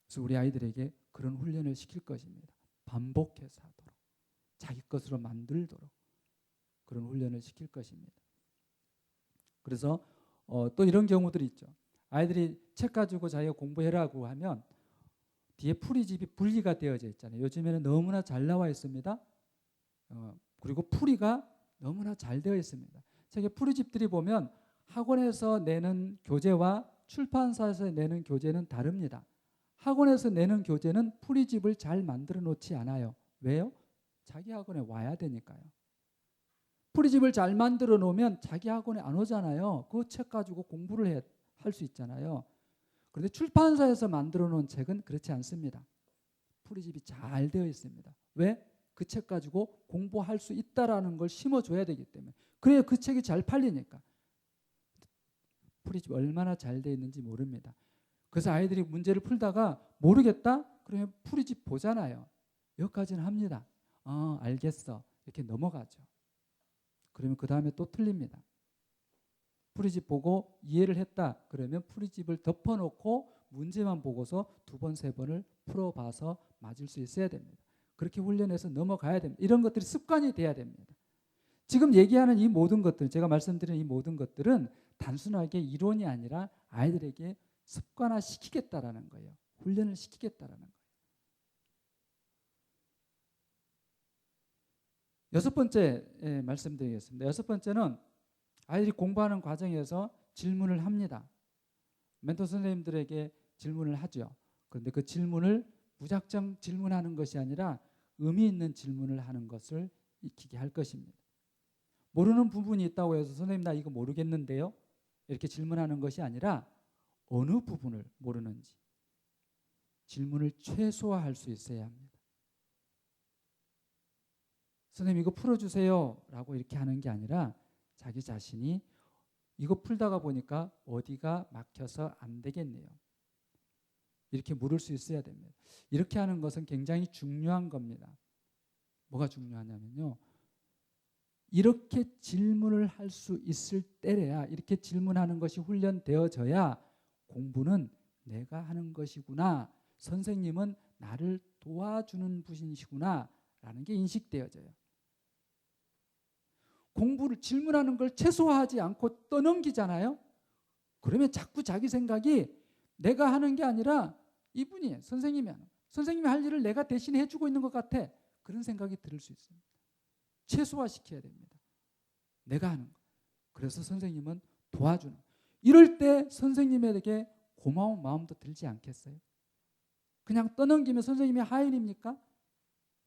그래서 우리 아이들에게 그런 훈련을 시킬 것입니다. 반복해서 하도록, 자기 것으로 만들도록 그런 훈련을 시킬 것입니다. 그래서 또 이런 경우들이 있죠. 아이들이 책 가지고 자기가 공부해라고 하면 뒤에 풀이집이 분리가 되어져 있잖아요. 요즘에는 너무나 잘 나와 있습니다. 그리고 풀이가 너무나 잘 되어 있습니다. 책의 풀이집들이 보면 학원에서 내는 교재와 출판사에서 내는 교재는 다릅니다. 학원에서 내는 교재는 풀이집을 잘 만들어 놓지 않아요. 왜요? 자기 학원에 와야 되니까요. 풀이집을 잘 만들어 놓으면 자기 학원에 안 오잖아요. 그 책 가지고 공부를 할 수 있잖아요. 그런데 출판사에서 만들어 놓은 책은 그렇지 않습니다. 풀이집이 잘 되어 있습니다. 왜? 그 책 가지고 공부할 수 있다라는 걸 심어줘야 되기 때문에. 그래야 그 책이 잘 팔리니까. 풀이집 얼마나 잘 되어 있는지 모릅니다. 그래서 아이들이 문제를 풀다가 모르겠다? 그러면 풀이집 보잖아요. 여기까지는 합니다. 알겠어. 이렇게 넘어가죠. 그러면 그 다음에 또 틀립니다. 풀이집 보고 이해를 했다. 그러면 풀이집을 덮어놓고 문제만 보고서 2번, 3번을 풀어봐서 맞을 수 있어야 됩니다. 그렇게 훈련해서 넘어가야 됩니다. 이런 것들이 습관이 돼야 됩니다. 지금 얘기하는 이 모든 것들, 제가 말씀드린 이 모든 것들은 단순하게 이론이 아니라 아이들에게 습관화시키겠다라는 거예요. 훈련을 시키겠다라는 거예요. 6번째 말씀드리겠습니다. 6번째는 아이들이 공부하는 과정에서 질문을 합니다. 멘토 선생님들에게 질문을 하죠. 그런데 그 질문을 무작정 질문하는 것이 아니라 의미 있는 질문을 하는 것을 익히게 할 것입니다. 모르는 부분이 있다고 해서 선생님 나 이거 모르겠는데요? 이렇게 질문하는 것이 아니라 어느 부분을 모르는지 질문을 최소화할 수 있어야 합니다. 선생님 이거 풀어주세요 라고 이렇게 하는 게 아니라 자기 자신이 이거 풀다가 보니까 어디가 막혀서 안 되겠네요. 이렇게 물을 수 있어야 됩니다. 이렇게 하는 것은 굉장히 중요한 겁니다. 뭐가 중요하냐면요. 이렇게 질문을 할 수 있을 때래야, 이렇게 질문하는 것이 훈련되어져야 공부는 내가 하는 것이구나, 선생님은 나를 도와주는 분이시구나 라는 게 인식되어져요. 공부를 질문하는 걸 최소화하지 않고 떠넘기잖아요. 그러면 자꾸 자기 생각이 내가 하는 게 아니라 이분이 선생님이 하는, 선생님이 할 일을 내가 대신 해주고 있는 것 같아. 그런 생각이 들 수 있습니다. 최소화시켜야 됩니다. 내가 하는 거. 그래서 선생님은 도와주는. 이럴 때 선생님에게 고마운 마음도 들지 않겠어요? 그냥 떠넘기면 선생님이 하인입니까?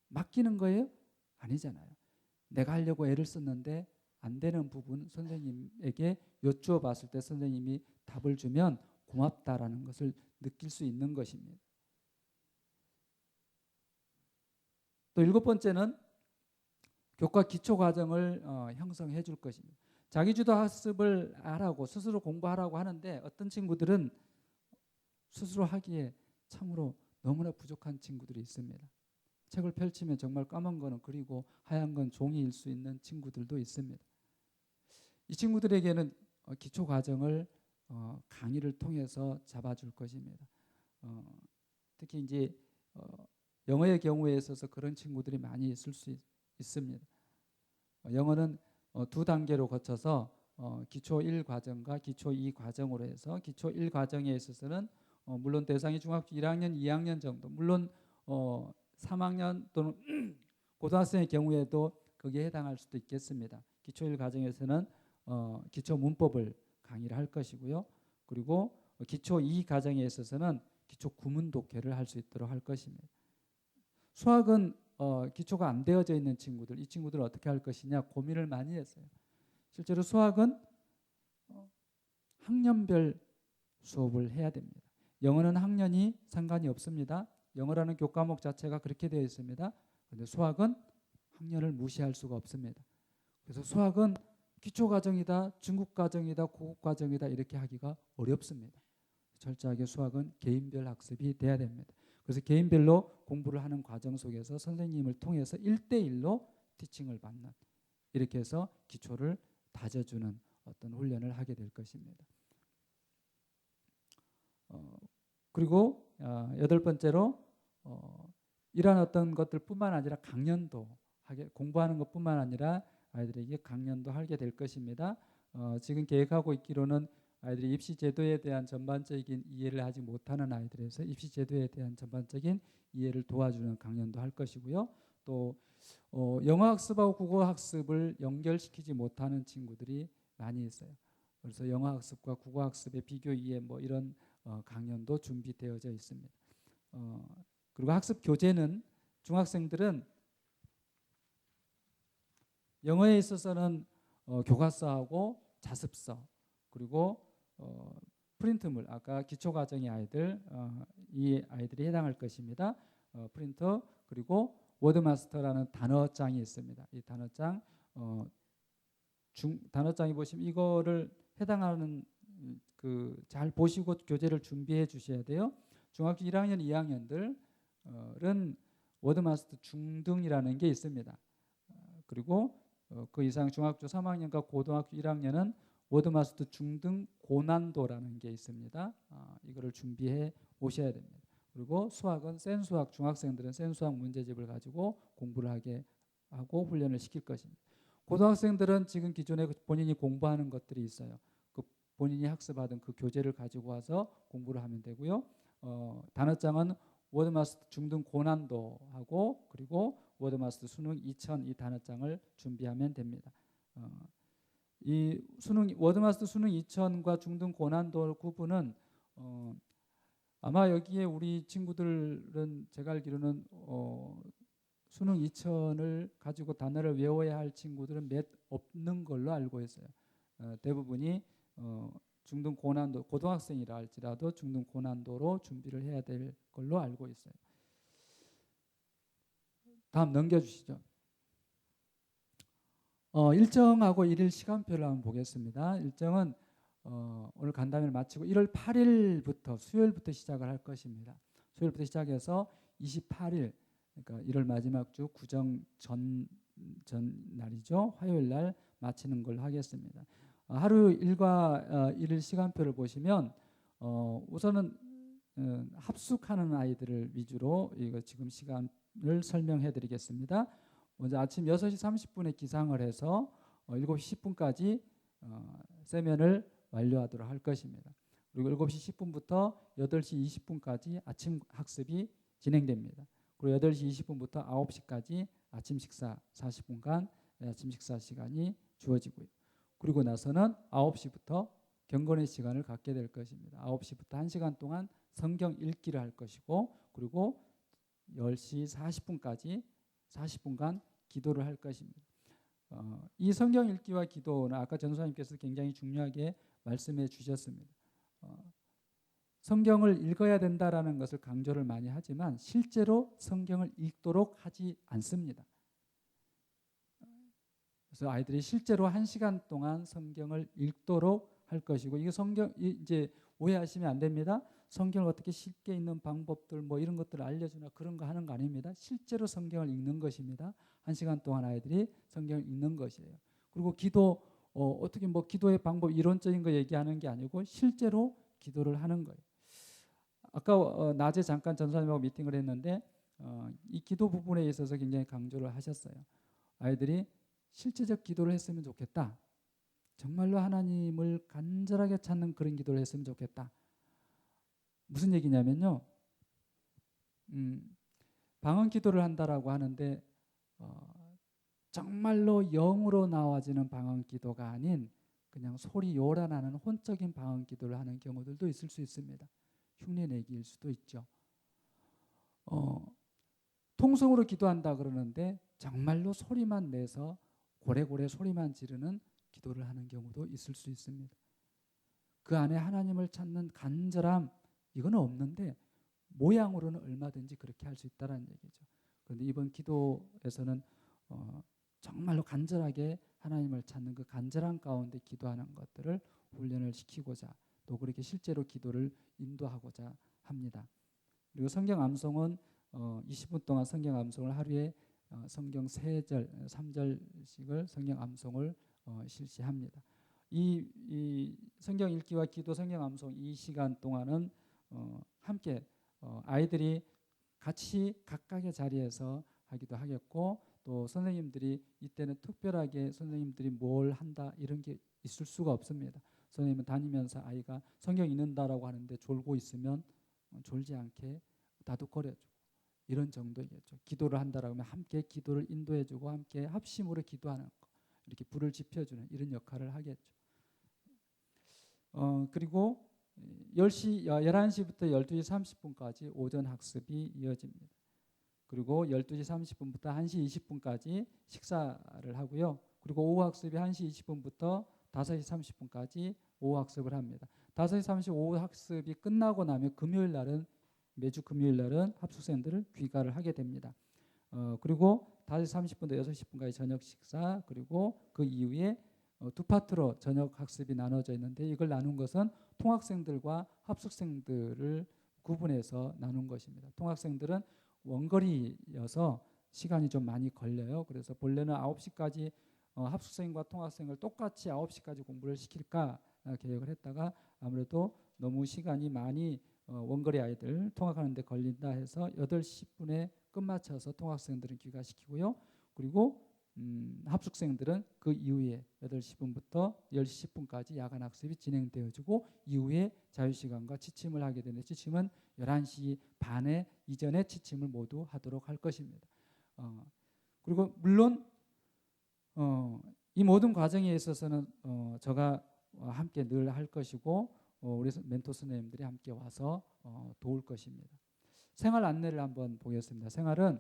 맡기는 거예요? 아니잖아요. 내가 하려고 애를 썼는데 안 되는 부분 선생님에게 여쭈어 봤을 때 선생님이 답을 주면 고맙다라는 것을 느낄 수 있는 것입니다. 또 7번째는 교과 기초 과정을 형성해 줄 것입니다. 자기주도 학습을 하라고, 스스로 공부하라고 하는데 어떤 친구들은 스스로 하기에 참으로 너무나 부족한 친구들이 있습니다. 책을 펼치면 정말 까만 거는 그리고 하얀 건 종이일 수 있는 친구들도 있습니다. 이 친구들에게는 기초 과정을 강의를 통해서 잡아줄 것입니다. 특히 이제 영어의 경우에 있어서 그런 친구들이 많이 있을 수 있습니다. 영어는 2단계로 거쳐서 기초 1과정과 기초 2과정으로 해서 기초 1과정에 있어서는 물론 대상이 중학교 1학년, 2학년 정도, 물론 3학년 또는 고등학생의 경우에도 거기에 해당할 수도 있겠습니다. 기초 1과정에서는 기초 문법을 강의를 할 것이고요. 그리고 기초 2과정에 있어서는 기초 구문 독해를 할 수 있도록 할 것입니다. 수학은 기초가 안 되어져 있는 친구들, 이 친구들을 어떻게 할 것이냐 고민을 많이 했어요. 실제로 수학은 학년별 수업을 해야 됩니다. 영어는 학년이 상관이 없습니다. 영어라는 교과목 자체가 그렇게 되어 있습니다. 그런데 수학은 학년을 무시할 수가 없습니다. 그래서 수학은 기초 과정이다, 중급 과정이다, 고급 과정이다 이렇게 하기가 어렵습니다. 철저하게 수학은 개인별 학습이 돼야 됩니다. 그래서 개인별로 공부를 하는 과정 속에서 선생님을 통해서 1대1로 티칭을 받는 이렇게 해서 기초를 다져주는 어떤 훈련을 하게 될 것입니다. 그리고 여덟 번째로 이러한 어떤 것들뿐만 아니라 강연도 하게, 공부하는 것뿐만 아니라 아이들에게 강연도 하게 될 것입니다. 지금 계획하고 있기로는 아이들이 입시 제도에 대한 전반적인 이해를 하지 못하는 아이들에서 입시 제도에 대한 전반적인 이해를 도와주는 강연도 할 것이고요. 또 영어 학습하고 국어 학습을 연결시키지 못하는 친구들이 많이 있어요. 그래서 영어 학습과 국어 학습의 비교 이해 뭐 이런 강연도 준비되어져 있습니다. 그리고 학습 교재는 중학생들은 영어에 있어서는 교과서하고 자습서 그리고 프린트물, 아까 기초과정의 아이들, 이 아이들이 해당할 것입니다. 프린터 그리고 워드마스터라는 단어장이 있습니다. 이 단어장, 단어장이 보시면 이거를 해당하는 잘 보시고 교재를 준비해 주셔야 돼요. 중학교 1학년, 2학년들은 워드마스터 중등이라는 게 있습니다. 그리고 그 이상 중학교 3학년과 고등학교 1학년은 워드마스터 중등 고난도라는 게 있습니다. 이거를 준비해 오셔야 됩니다. 그리고 수학은 센수학, 중학생들은 센수학 문제집을 가지고 공부를 하게 하고 훈련을 시킬 것입니다. 고등학생들은 지금 기존에 본인이 공부하는 것들이 있어요. 그 본인이 학습하던 그 교재를 가지고 와서 공부를 하면 되고요. 단어장은 워드마스터 중등 고난도하고 그리고 워드마스터 수능 2000 이 단어장을 준비하면 됩니다. 이 워드마스터 수능 2000과 중등 고난도 구분은 아마 여기에 우리 친구들은 제가 알기로는 수능 2000을 가지고 단어를 외워야 할 친구들은 몇 없는 걸로 알고 있어요. 대부분이 중등 고난도, 고등학생이라 할지라도 중등 고난도로 준비를 해야 될 걸로 알고 있어요. 다음 넘겨주시죠. 일정하고 일일 시간표를 한번 보겠습니다. 일정은 오늘 간담회를 마치고 1월 8일부터 수요일부터 시작을 할 것입니다. 수요일부터 시작해서 28일, 그러니까 1월 마지막 주 구정 전 날이죠. 화요일 날 마치는 걸로 하겠습니다. 하루 일과 일일 시간표를 보시면 우선은 합숙하는 아이들을 위주로 이거 지금 시간을 설명해 드리겠습니다. 먼저 아침 6시 30분에 기상을 해서 7시 10분까지 세면을 완료하도록 할 것입니다. 그리고 7시 10분부터 8시 20분까지 아침 학습이 진행됩니다. 그리고 8시 20분부터 9시까지 아침 식사 40분간 아침 식사 시간이 주어지고요. 그리고 나서는 9시부터 경건의 시간을 갖게 될 것입니다. 9시부터 1시간 동안 성경 읽기를 할 것이고 그리고 10시 40분까지 40분간 기도를 할 것입니다. 이 성경 읽기와 기도는 아까 전도사님께서 굉장히 중요하게 말씀해 주셨습니다. 성경을 읽어야 된다라는 것을 강조를 많이 하지만 실제로 성경을 읽도록 하지 않습니다. 그래서 아이들이 실제로 1시간 동안 성경을 읽도록 할 것이고 이게 성경 이제 오해하시면 안 됩니다. 성경을 어떻게 쉽게 읽는 방법들 뭐 이런 것들을 알려주나 그런 거 하는 거 아닙니다. 실제로 성경을 읽는 것입니다. 1시간 동안 아이들이 성경을 읽는 것이에요. 그리고 기도 어떻게 뭐 기도의 방법 이론적인 거 얘기하는 게 아니고 실제로 기도를 하는 거예요. 아까 낮에 잠깐 전사님하고 미팅을 했는데 이 기도 부분에 있어서 굉장히 강조를 하셨어요. 아이들이 실제적 기도를 했으면 좋겠다. 정말로 하나님을 간절하게 찾는 그런 기도를 했으면 좋겠다. 무슨 얘기냐면요. 방언 기도를 한다라고 하는데 정말로 영으로 나와지는 방언 기도가 아닌 그냥 소리 요란하는 혼적인 방언 기도를 하는 경우들도 있을 수 있습니다. 흉내내기일 수도 있죠. 통성으로 기도한다 그러는데 정말로 소리만 내서 고래고래 소리만 지르는 기도를 하는 경우도 있을 수 있습니다. 그 안에 하나님을 찾는 간절함 이거는 없는데 모양으로는 얼마든지 그렇게 할 수 있다는 얘기죠. 그런데 이번 기도에서는 정말로 간절하게 하나님을 찾는 그 간절한 가운데 기도하는 것들을 훈련을 시키고자 또 그렇게 실제로 기도를 인도하고자 합니다. 그리고 성경 암송은 20분 동안 성경 암송을 하루에 성경 3절, 3절씩을 성경 암송을 실시합니다. 이 성경 읽기와 기도, 성경 암송 이 시간 동안은 함께 아이들이 같이 각각의 자리에서 하기도 하겠고, 또 선생님들이 이때는 특별하게 선생님들이 뭘 한다 이런 게 있을 수가 없습니다. 선생님은 다니면서 아이가 성경 읽는다라고 하는데 졸고 있으면 졸지 않게 다독거려주고 이런 정도겠죠. 기도를 한다라고 하면 함께 기도를 인도해주고 함께 합심으로 기도하는 거, 이렇게 불을 지펴주는 이런 역할을 하겠죠. 그리고 11시부터 12시 30분까지 오전 학습이 이어집니다. 그리고 12시 30분부터 1시 20분까지 식사를 하고요. 그리고 오후 학습이 1시 20분부터 5시 30분까지 오후 학습을 합니다. 5시 30분 오후 학습이 끝나고 나면 금요일 날은, 매주 금요일 날은 합숙생들을 귀가를 하게 됩니다. 그리고 5시 30분부터 6시 10분까지 저녁 식사, 그리고 그 이후에 두 파트로 저녁 학습이 나눠져 있는데, 이걸 나눈 것은 통학생들과 합숙생들을 구분해서 나눈 것입니다. 통학생들은 원거리여서 시간이 좀 많이 걸려요. 그래서 본래는 9시까지 합숙생과 통학생을 똑같이 9시까지 공부를 시킬까 계획을 했다가, 아무래도 너무 시간이 많이 원거리 아이들 통학하는 데 걸린다 해서 8시 10분에 끝마쳐서 통학생들은 귀가시키고요. 그리고 합숙생들은 그 이후에 8시 10분부터 10시 10분까지 야간 학습이 진행되어지고, 이후에 자유시간과 지침을 하게 되는데, 지침은 11시 반에 이전에 지침을 모두 하도록 할 것입니다. 그리고 물론 이 모든 과정에 있어서는 제가 함께 늘 할 것이고, 우리 멘토 선생님들이 함께 와서 도울 것입니다. 생활 안내를 한번 보겠습니다. 생활은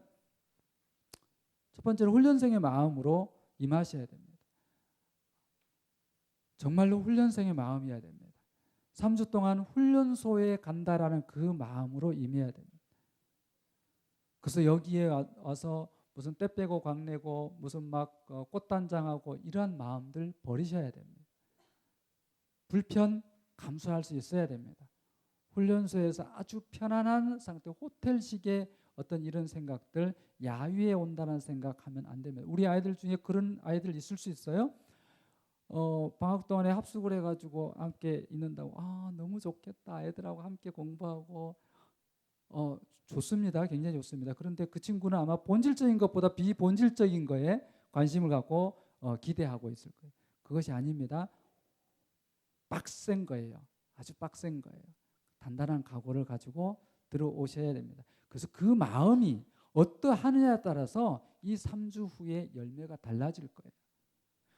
첫 번째로 훈련생의 마음으로 임하셔야 됩니다. 정말로 훈련생의 마음이어야 됩니다. 3주 동안 훈련소에 간다라는 그 마음으로 임해야 됩니다. 그래서 여기에 와서 무슨 때 빼고 광내고 무슨 막 꽃단장하고 이러한 마음들 버리셔야 됩니다. 불편 감수할 수 있어야 됩니다. 훈련소에서 아주 편안한 상태, 호텔식의 어떤 이런 생각들, 야유에 온다는 생각하면 안 됩니다. 우리 아이들 중에 그런 아이들 있을 수 있어요. 방학 동안에 합숙을 해가지고 함께 있는다고, 너무 좋겠다, 애들하고 함께 공부하고 좋습니다. 굉장히 좋습니다. 그런데 그 친구는 아마 본질적인 것보다 비본질적인 거에 관심을 갖고 기대하고 있을 거예요. 그것이 아닙니다. 빡센 거예요. 아주 빡센 거예요. 단단한 각오를 가지고 들어오셔야 됩니다. 그래서 그 마음이 어떠하느냐에 따라서 이 3주 후에 열매가 달라질 거예요.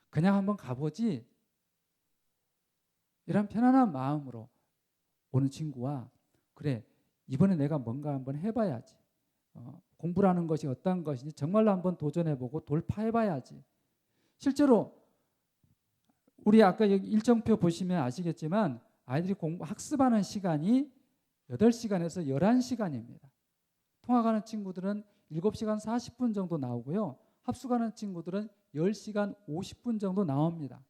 그냥 한번 가보지, 이런 편안한 마음으로 오는 친구와, 그래 이번에 내가 뭔가 한번 해봐야지, 공부라는 것이 어떤 것인지 정말로 한번 도전해보고 돌파해봐야지. 실제로 우리 아까 여기 일정표 보시면 아시겠지만, 아이들이 학습하는 시간이 8시간에서 11시간입니다. 통학하는 친구들은 7시간 40분 정도 나오고요. 합숙하는 친구들은 10시간 50분 정도 나옵니다.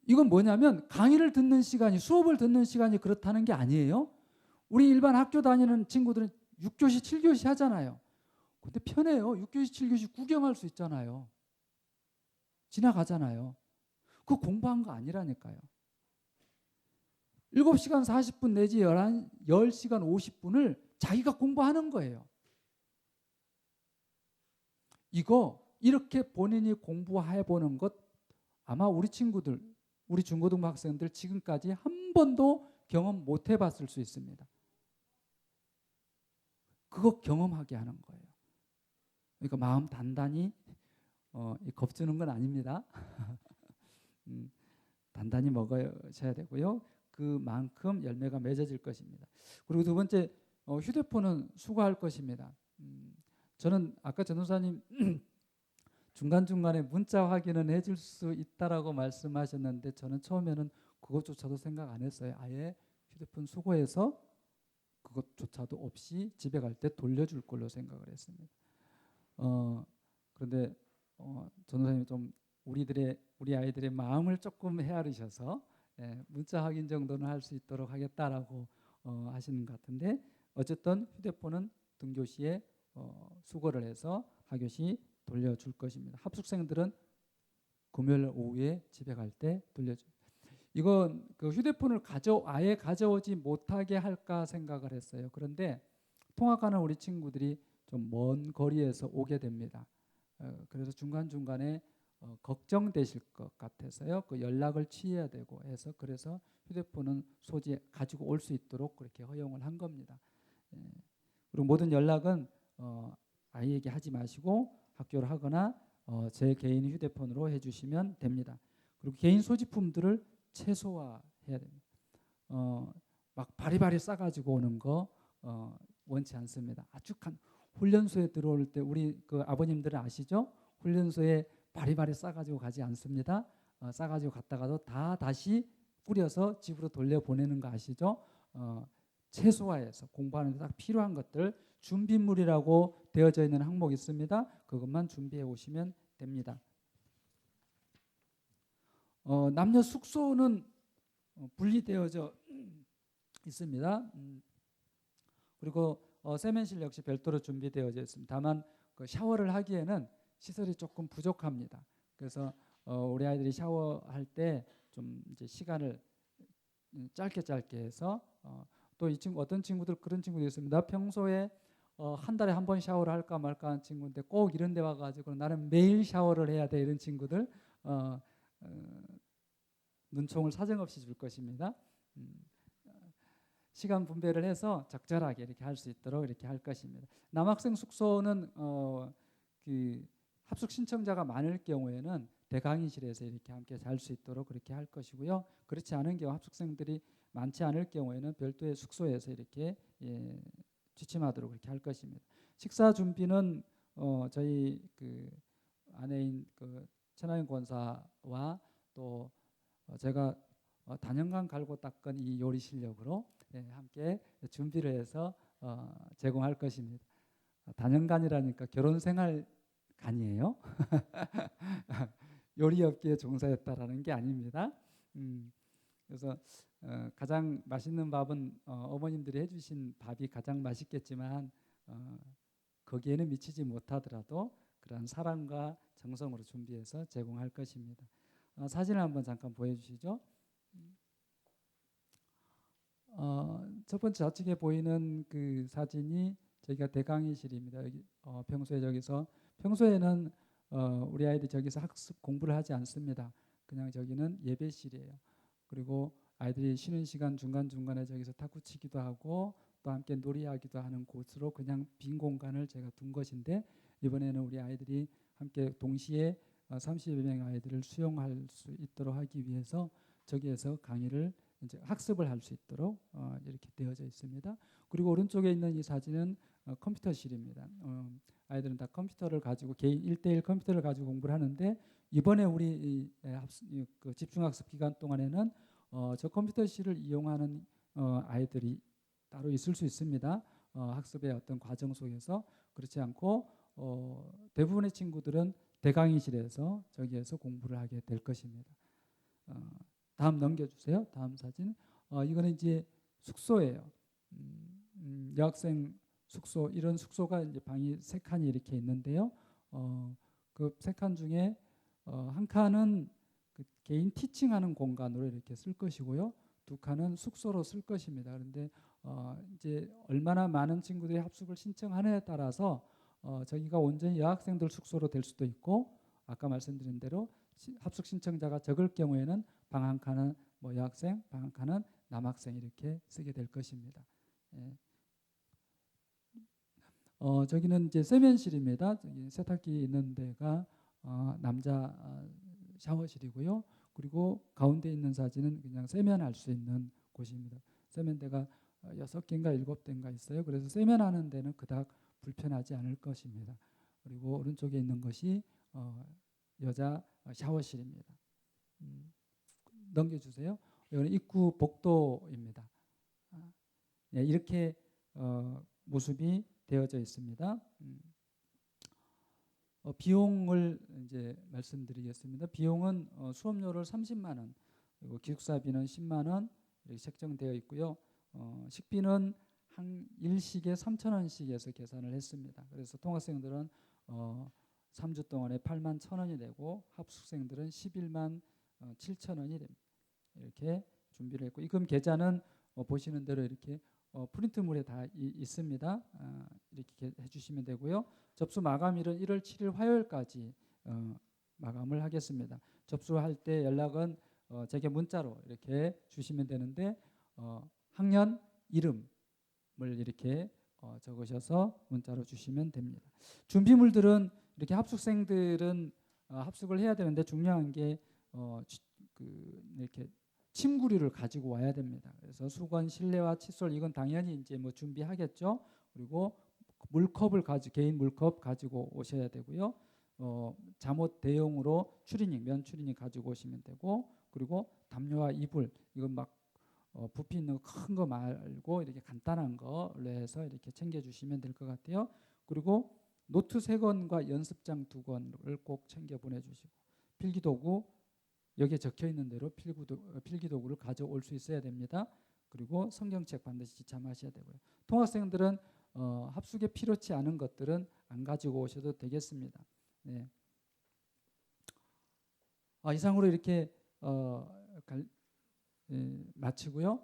이건 뭐냐면 강의를 듣는 시간이, 수업을 듣는 시간이 그렇다는 게 아니에요. 우리 일반 학교 다니는 친구들은 6교시, 7교시 하잖아요. 근데 편해요. 6교시, 7교시 구경할 수 있잖아요. 지나가잖아요. 그 공부한 거 아니라니까요. 7시간 40분 내지 10시간 50분을 자기가 공부하는 거예요. 이거 이렇게 본인이 공부해보는 것, 아마 우리 친구들, 우리 중고등부 학생들 지금까지 한 번도 경험 못 해봤을 수 있습니다. 그거 경험하게 하는 거예요. 그러니까 마음 단단히 겁주는 건 아닙니다. 단단히 먹으셔야 되고요. 그만큼 열매가 맺어질 것입니다. 그리고 두 번째, 휴대폰은 수거할 것입니다. 저는 아까 전도사님 중간중간에 문자 확인은 해줄 수 있다라고 말씀하셨는데, 저는 처음에는 그것조차도 생각 안 했어요. 아예 휴대폰 수거해서 그것조차도 없이 집에 갈 때 돌려줄 걸로 생각을 했습니다. 그런데 전도사님이 좀 우리 아이들의 마음을 조금 헤아리셔서 문자 확인 정도는 할 수 있도록 하겠다라고 하시는 것 같은데, 어쨌든 휴대폰은 등교시에 수거를 해서 하교시 돌려줄 것입니다. 합숙생들은 금요일 오후에 집에 갈 때 돌려줍니다. 이건 그 휴대폰을 아예 가져오지 못하게 할까 생각을 했어요. 그런데 통학하는 우리 친구들이 좀 먼 거리에서 오게 됩니다. 그래서 중간중간에 걱정되실 것 같아서요. 그 연락을 취해야 되고 해서 그래서 휴대폰은 소지 가지고 올 수 있도록 그렇게 허용을 한 겁니다. 그리고 모든 연락은 아이에게 하지 마시고 학교를 하거나 제 개인 휴대폰으로 해주시면 됩니다. 그리고 개인 소지품들을 최소화해야 됩니다. 막 바리바리 싸가지고 오는 거 원치 않습니다. 아주 훈련소에 들어올 때 우리 그 아버님들은 아시죠? 훈련소에 바리바리 싸가지고 가지 않습니다. 싸가지고 갔다가도 다시 뿌려서 집으로 돌려보내는 거 아시죠? 최소화해서 공부하는 데 딱 필요한 것들 준비물이라고 되어져 있는 항목이 있습니다. 그것만 준비해 오시면 됩니다. 남녀 숙소는 분리되어져 있습니다. 그리고 세면실 역시 별도로 준비되어져 있습니다. 다만 그 샤워를 하기에는 시설이 조금 부족합니다. 그래서 우리 아이들이 샤워할 때 좀 이제 시간을 짧게 해서 또 이 친구 어떤 친구들 그런 친구도 있습니다. 평소에 한 달에 한 번 샤워를 할까 말까 하는 친구인데 꼭 이런 데 와가지고 나는 매일 샤워를 해야 돼 이런 친구들 눈총을 사정없이 줄 것입니다. 시간 분배를 해서 적절하게 이렇게 할 수 있도록 이렇게 할 것입니다. 남학생 숙소는 그 합숙 신청자가 많을 경우에는 대강의실에서 이렇게 함께 잘 수 있도록 그렇게 할 것이고요. 그렇지 않은 경우 합숙생들이 많지 않을 경우에는 별도의 숙소에서 이렇게 취침하도록 그렇게 할 것입니다. 식사 준비는 저희 그 아내인 그 천하영 권사와 또 제가 단연간 갈고 닦은 이 요리 실력으로 함께 준비를 해서 제공할 것입니다. 단연간이라니까 결혼 생활 간이에요. 요리 업계에 종사했다라는 게 아닙니다. 그래서 가장 맛있는 밥은 어머님들이 해주신 밥이 가장 맛있겠지만 거기에는 미치지 못하더라도 그런 사랑과 정성으로 준비해서 제공할 것입니다. 사진을 한번 잠깐 보여주시죠. 첫 번째 좌측에 보이는 그 사진이 저희가 대강의실입니다. 여기 평소에는 우리 아이들이 저기서 학습 공부를 하지 않습니다. 그냥 저기는 예배실이에요. 그리고 아이들이 쉬는 시간 중간중간에 저기서 탁구 치기도 하고 또 함께 놀이하기도 하는 곳으로 그냥 빈 공간을 제가 둔 것인데 이번에는 우리 아이들이 함께 동시에 30여 명의 아이들을 수용할 수 있도록 하기 위해서 저기에서 강의를 이제 학습을 할 수 있도록 이렇게 되어져 있습니다. 그리고 오른쪽에 있는 이 사진은 컴퓨터실입니다. 아이들은 다 컴퓨터를 가지고 개인 1대1 컴퓨터를 가지고 공부를 하는데 이번에 우리 그 집중학습 기간 동안에는 저 컴퓨터실을 이용하는 아이들이 따로 있을 수 있습니다. 학습의 어떤 과정 속에서 그렇지 않고 대부분의 친구들은 대강의실에서 저기에서 공부를 하게 될 것입니다. 다음 넘겨주세요. 다음 사진. 이거는 이제 숙소예요. 여학생 숙소 이런 숙소가 이제 방이 3칸이 이렇게 있는데요. 그 3칸 중에 한 칸은 그 개인 티칭하는 공간으로 이렇게 쓸 것이고요. 2칸은 숙소로 쓸 것입니다. 그런데 이제 얼마나 많은 친구들이 합숙을 신청하느냐에 따라서 저기가 온전히 여학생들 숙소로 될 수도 있고 아까 말씀드린 대로 합숙 신청자가 적을 경우에는 방 한 칸은 뭐 여학생, 방 한 칸은 남학생 이렇게 쓰게 될 것입니다. 저기는 이제 세면실입니다. 저기 세탁기 있는 데가 남자 샤워실이고요. 그리고 가운데 있는 사진은 그냥 세면할 수 있는 곳입니다. 세면대가 6개인가 7대인가 있어요. 그래서 세면하는 데는 그닥 불편하지 않을 것입니다. 그리고 오른쪽에 있는 것이 여자 샤워실입니다. 넘겨주세요. 이거는 입구 복도입니다. 이렇게 모습이 되어져 있습니다. 비용을 이제 말씀드리겠습니다. 비용은 수업료를 30만 원, 그리고 기숙사비는 10만 원 이렇게 책정되어 있고요. 식비는 한 일식에 3,000원씩 해서 계산을 했습니다. 그래서 통학생들은 3주 동안에 81,000원이 되고 합숙생들은 11만 7천원이 됩니다. 이렇게 준비를 했고 이금 계좌는 보시는 대로 이렇게 프린트물에 다 있습니다. 이렇게 해주시면 되고요. 접수 마감일은 1월 7일 화요일까지 마감을 하겠습니다. 접수할 때 연락은 제게 문자로 이렇게 주시면 되는데 학년 이름을 이렇게 적으셔서 문자로 주시면 됩니다. 준비물들은 이렇게 합숙생들은 합숙을 해야 되는데 중요한 게 이렇게 침구류를 가지고 와야 됩니다. 그래서 수건, 실내화, 칫솔 이건 당연히 이제 뭐 준비하겠죠. 그리고 물컵을 개인 물컵 가지고 오셔야 되고요. 잠옷 대용으로 추리닝, 면 추리닝 가지고 오시면 되고, 그리고 담요와 이불 이건 막 부피 있는 큰 거 말고 이렇게 간단한 걸로 해서 이렇게 챙겨주시면 될 것 같아요. 그리고 노트 3권과 연습장 2권을 꼭 챙겨 보내주시고 필기도구 여기에 적혀 있는 대로 필기도구를 가져올 수 있어야 됩니다. 그리고 성경책 반드시 지참하셔야 되고요. 통학생들은 합숙에 필요치 않은 것들은 안 가지고 오셔도 되겠습니다. 네. 이상으로 이렇게 마치고요.